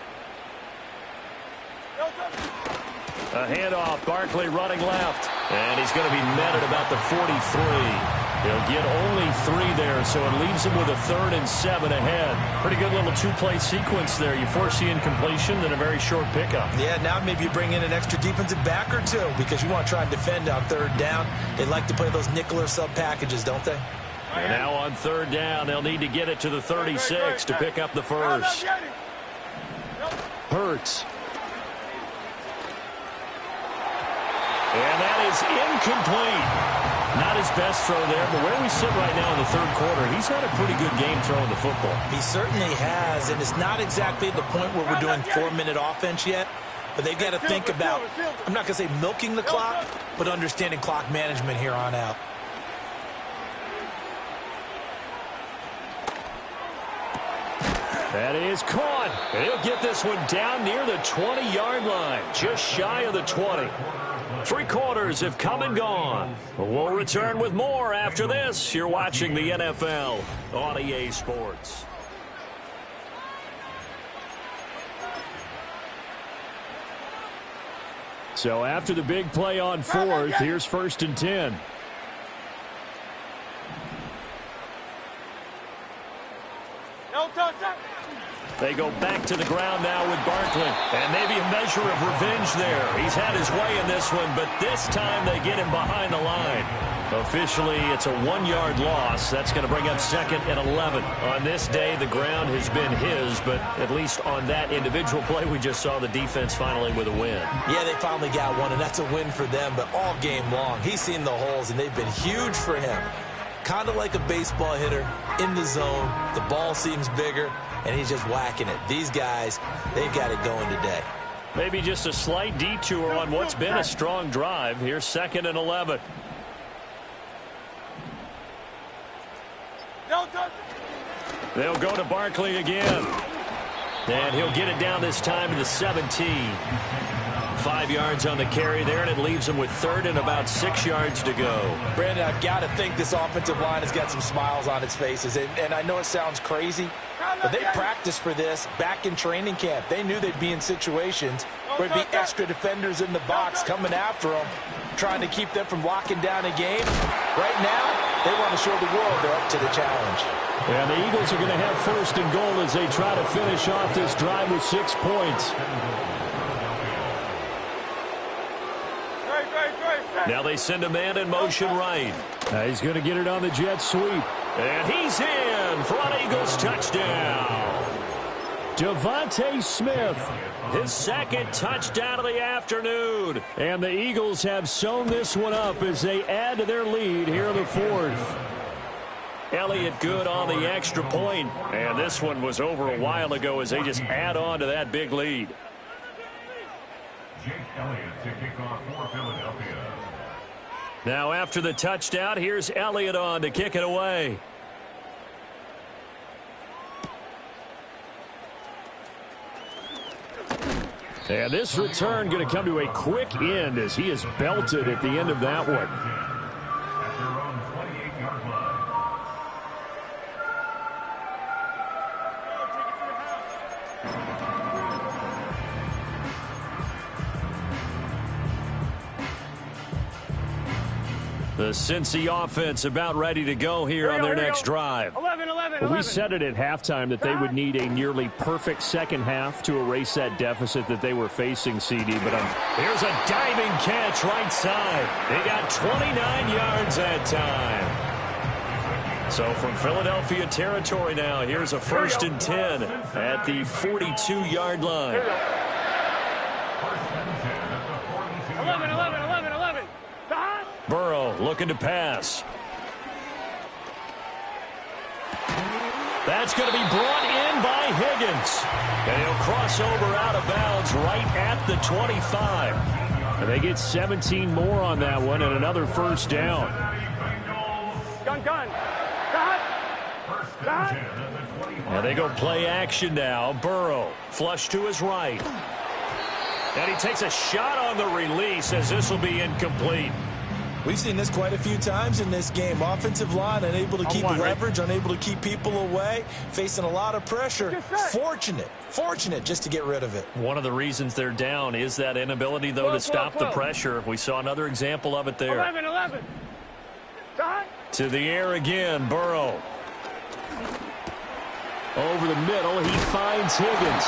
A handoff, Barkley running left. And he's going to be met at about the 43. He'll get only 3 there, so it leaves him with a 3rd and 7 ahead. Pretty good little 2-play sequence there. You force the incompletion, then a very short pickup. Yeah, now maybe you bring in an extra defensive back or two because you want to try and defend on 3rd down. They like to play those nickel or sub packages, don't they? And now on 3rd down, they'll need to get it to the 36 to pick up the first. Hurts. And that is incomplete. Not his best throw there, but where we sit right now in the third quarter, he's had a pretty good game throwing the football. He certainly has, and it's not exactly at the point where we're doing 4-minute offense yet, but they've got to think about, I'm not going to say milking the clock, but understanding clock management here on out. That is caught. He'll get this one down near the 20-yard line, just shy of the 20. 3 quarters have come and gone. We'll return with more after this. You're watching the NFL on EA Sports. So after the big play on fourth, here's 1st and 10. They go back to the ground now with Barkley. And maybe a measure of revenge there. He's had his way in this one, but this time they get him behind the line. Officially, it's a 1-yard loss. That's going to bring up 2nd and 11. On this day, the ground has been his, but at least on that individual play, we just saw the defense finally with a win. Yeah, they finally got one, and that's a win for them, but all game long, he's seen the holes, and they've been huge for him. Kind of like a baseball hitter in the zone. The ball seems bigger, and he's just whacking it. These guys, they've got it going today. Maybe just a slight detour on what's been a strong drive. Here's 2nd and 11. They'll go to Barkley again. And he'll get it down this time to the 17. 5 yards on the carry there, and it leaves him with 3rd and about 6 yards to go. Brandon, I've got to think this offensive line has got some smiles on its faces. And I know it sounds crazy, but they practiced for this back in training camp. They knew they'd be in situations where it'd be extra defenders in the box coming after them, trying to keep them from locking down a game. Right now, they want to show the world they're up to the challenge. And the Eagles are going to have 1st and goal as they try to finish off this drive with 6 points. Now they send a man in motion right. He's going to get it on the jet sweep. And he's in for an Eagles touchdown. Devontae Smith, his 2nd touchdown of the afternoon. And the Eagles have sewn this one up as they add to their lead here in the 4th. Elliott good on the extra point. And this one was over a while ago as they just add on to that big lead. Jake Elliott to kick off for Philadelphia. Now after the touchdown, here's Elliott on to kick it away. And this return going to come to a quick end as he is belted at the end of that one. At their own 28-yard line. The Cincy offense about ready to go here on their next drive. 11. We said it at halftime that they would need a nearly perfect second half to erase that deficit that they were facing, CD. But here's a diving catch right side. They got 29 yards that time. So from Philadelphia territory now, here's a 1st and 10 at the 42-yard line. 11. Burrow looking to pass. That's going to be brought in by Higgins. And he'll cross over out of bounds right at the 25. And they get 17 more on that one and another 1st down. Gun. And they go play action now. Burrow flush to his right. And he takes a shot on the release as this will be incomplete. We've seen this quite a few times in this game. Offensive line unable to keep leverage, unable to keep people away, facing a lot of pressure. Fortunate just to get rid of it. One of the reasons they're down is that inability, though, to stop the pressure. We saw another example of it there. 11. To the air again, Burrow. Over the middle, he finds Higgins.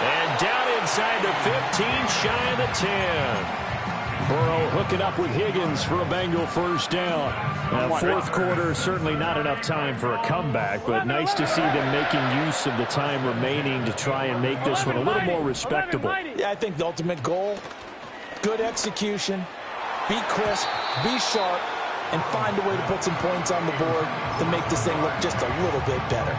And down inside the 15, shy of the 10. Burrow hooking up with Higgins for a Bengal 1st down. Now, 4th quarter, certainly not enough time for a comeback, but nice to see them making use of the time remaining to try and make this one a little more respectable. Yeah, I think the ultimate goal, good execution, be crisp, be sharp, and find a way to put some points on the board to make this thing look just a little bit better.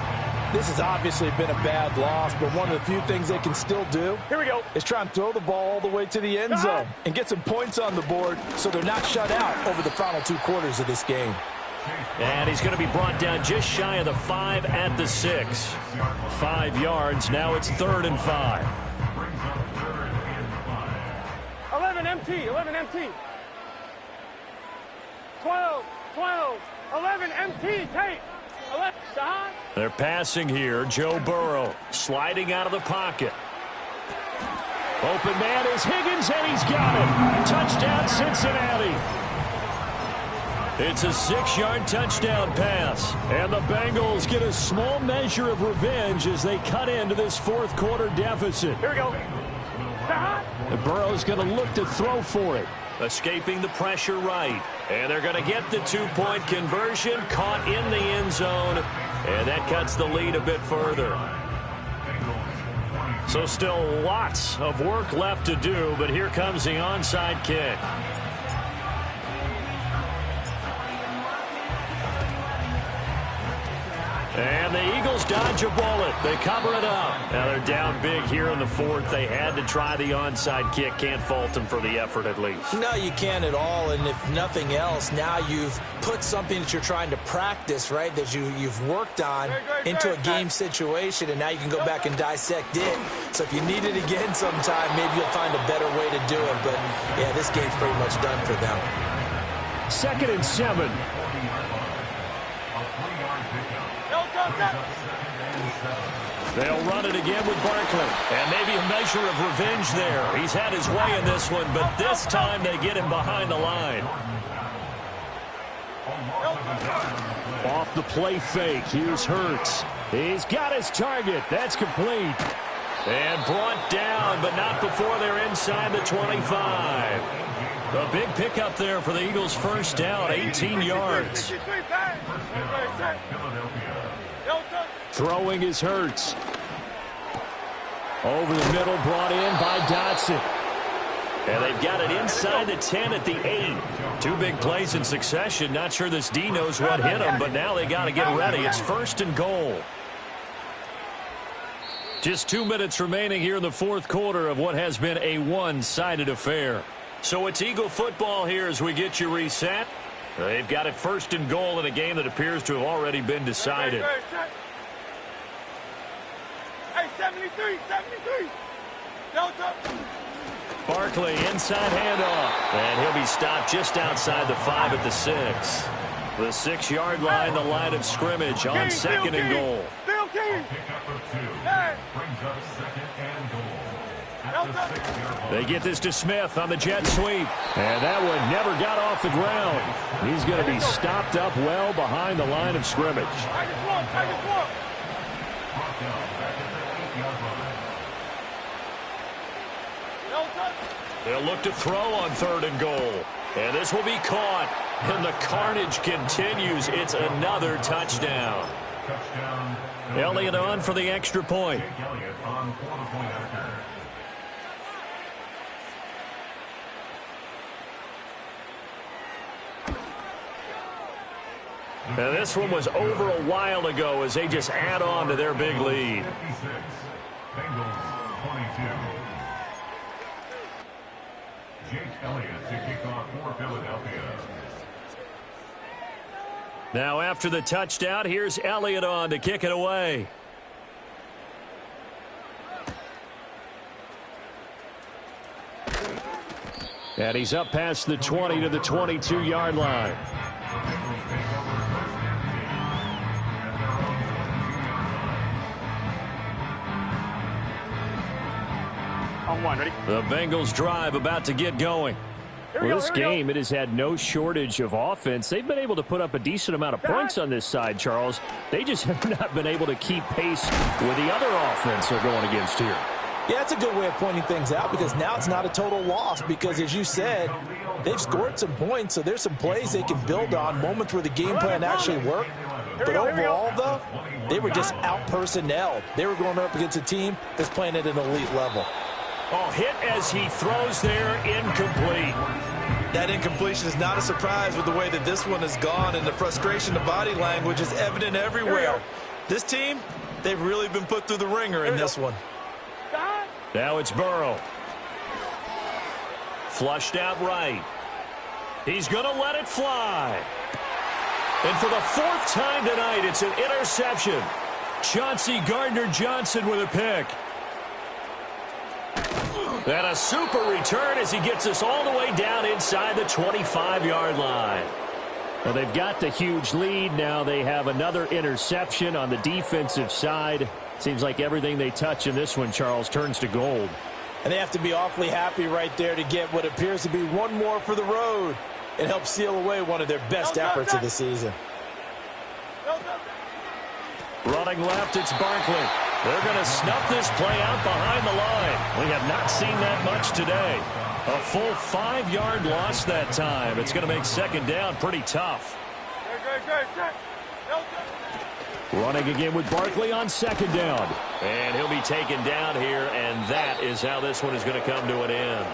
This has obviously been a bad loss, but one of the few things they can still do is try and throw the ball all the way to the end zone and get some points on the board so they're not shut out over the final 2 quarters of this game. And he's going to be brought down just shy of the 5 at the 6. 5 yards. Now it's 3rd and 5. 11 empty. 12. 11 empty. Take. 11. They're passing here. Joe Burrow sliding out of the pocket. Open man is Higgins, and he's got it. Touchdown, Cincinnati. It's a 6-yard touchdown pass. And the Bengals get a small measure of revenge as they cut into this fourth quarter deficit. Here we go. And Burrow's going to look to throw for it. Escaping the pressure right. And they're going to get the 2-point conversion. Caught in the end zone. And that cuts the lead a bit further. So still lots of work left to do, but here comes the onside kick. And the Eagles dodge a bullet. They cover it up. Now they're down big here in the fourth. They had to try the onside kick. Can't fault them for the effort at least. No, you can't at all. And if nothing else, now you've put something that you're trying to practice, right, that you've worked on into a game situation, and now you can go back and dissect it. So if you need it again sometime, maybe you'll find a better way to do it. But, yeah, this game's pretty much done for them. 2nd and 7. They'll run it again with Barkley. And maybe a measure of revenge there. He's had his way in this one, but this time they get him behind the line. Off the play fake. Here's Hurts. He's got his target. That's complete. And brought down, but not before they're inside the 25. A big pickup there for the Eagles' first down, 18 yards. Throwing is Hurts. Over the middle, brought in by Dotson. And they've got it inside the 10 at the 8. 2 big plays in succession. Not sure this D knows what hit him, but now they got to get ready. It's 1st and goal. Just 2 minutes remaining here in the fourth quarter of what has been a one-sided affair. So it's Eagle football here as we get you reset. They've got it 1st and goal in a game that appears to have already been decided. Hey, 73. Delta. Barkley inside handoff. And he'll be stopped just outside the 5 at the 6. The 6-yard line, the line of scrimmage on 2nd and goal. They get this to Smith on the jet sweep. And that one never got off the ground. He's going to be stopped up well behind the line of scrimmage. They'll look to throw on 3rd and goal. And this will be caught. And the carnage continues. It's another touchdown. Elliott on for the extra point. And this one was over a while ago as they just add on to their big lead. Bengals 22. Jake Elliott to kick off for Philadelphia. Now after the touchdown, here's Elliott on to kick it away. And he's up past the 20 to the 22-yard line. On 1, ready? The Bengals drive about to get going. Well, this game, it has had no shortage of offense. They've been able to put up a decent amount of points on this side, Charles. They just have not been able to keep pace with the other offense they're going against here. Yeah, that's a good way of pointing things out because now it's not a total loss because, as you said, they've scored some points, so there's some plays they can build on, moments where the game plan actually worked. But overall, though, they were just out-personnel. They were going up against a team that's playing at an elite level. Oh, hit as he throws there, incomplete. That incompletion is not a surprise with the way that this one has gone, and the frustration, the body language is evident everywhere. This team, they've really been put through the ringer in this one. Now it's Burrow. Flushed out right. He's going to let it fly. And for the 4th time tonight, it's an interception. Chauncey Gardner-Johnson with a pick. And a super return as he gets us all the way down inside the 25-yard line. Well, they've got the huge lead. Now they have another interception on the defensive side. Seems like everything they touch in this one, Charles, turns to gold. And they have to be awfully happy right there to get what appears to be one more for the road. It helps seal away one of their best efforts of the season. Running left, it's Barkley. They're going to snuff this play out behind the line. We have not seen that much today. A full 5-yard loss that time. It's going to make second down pretty tough. Running again with Barkley on second down. And he'll be taken down here, and that is how this one is going to come to an end.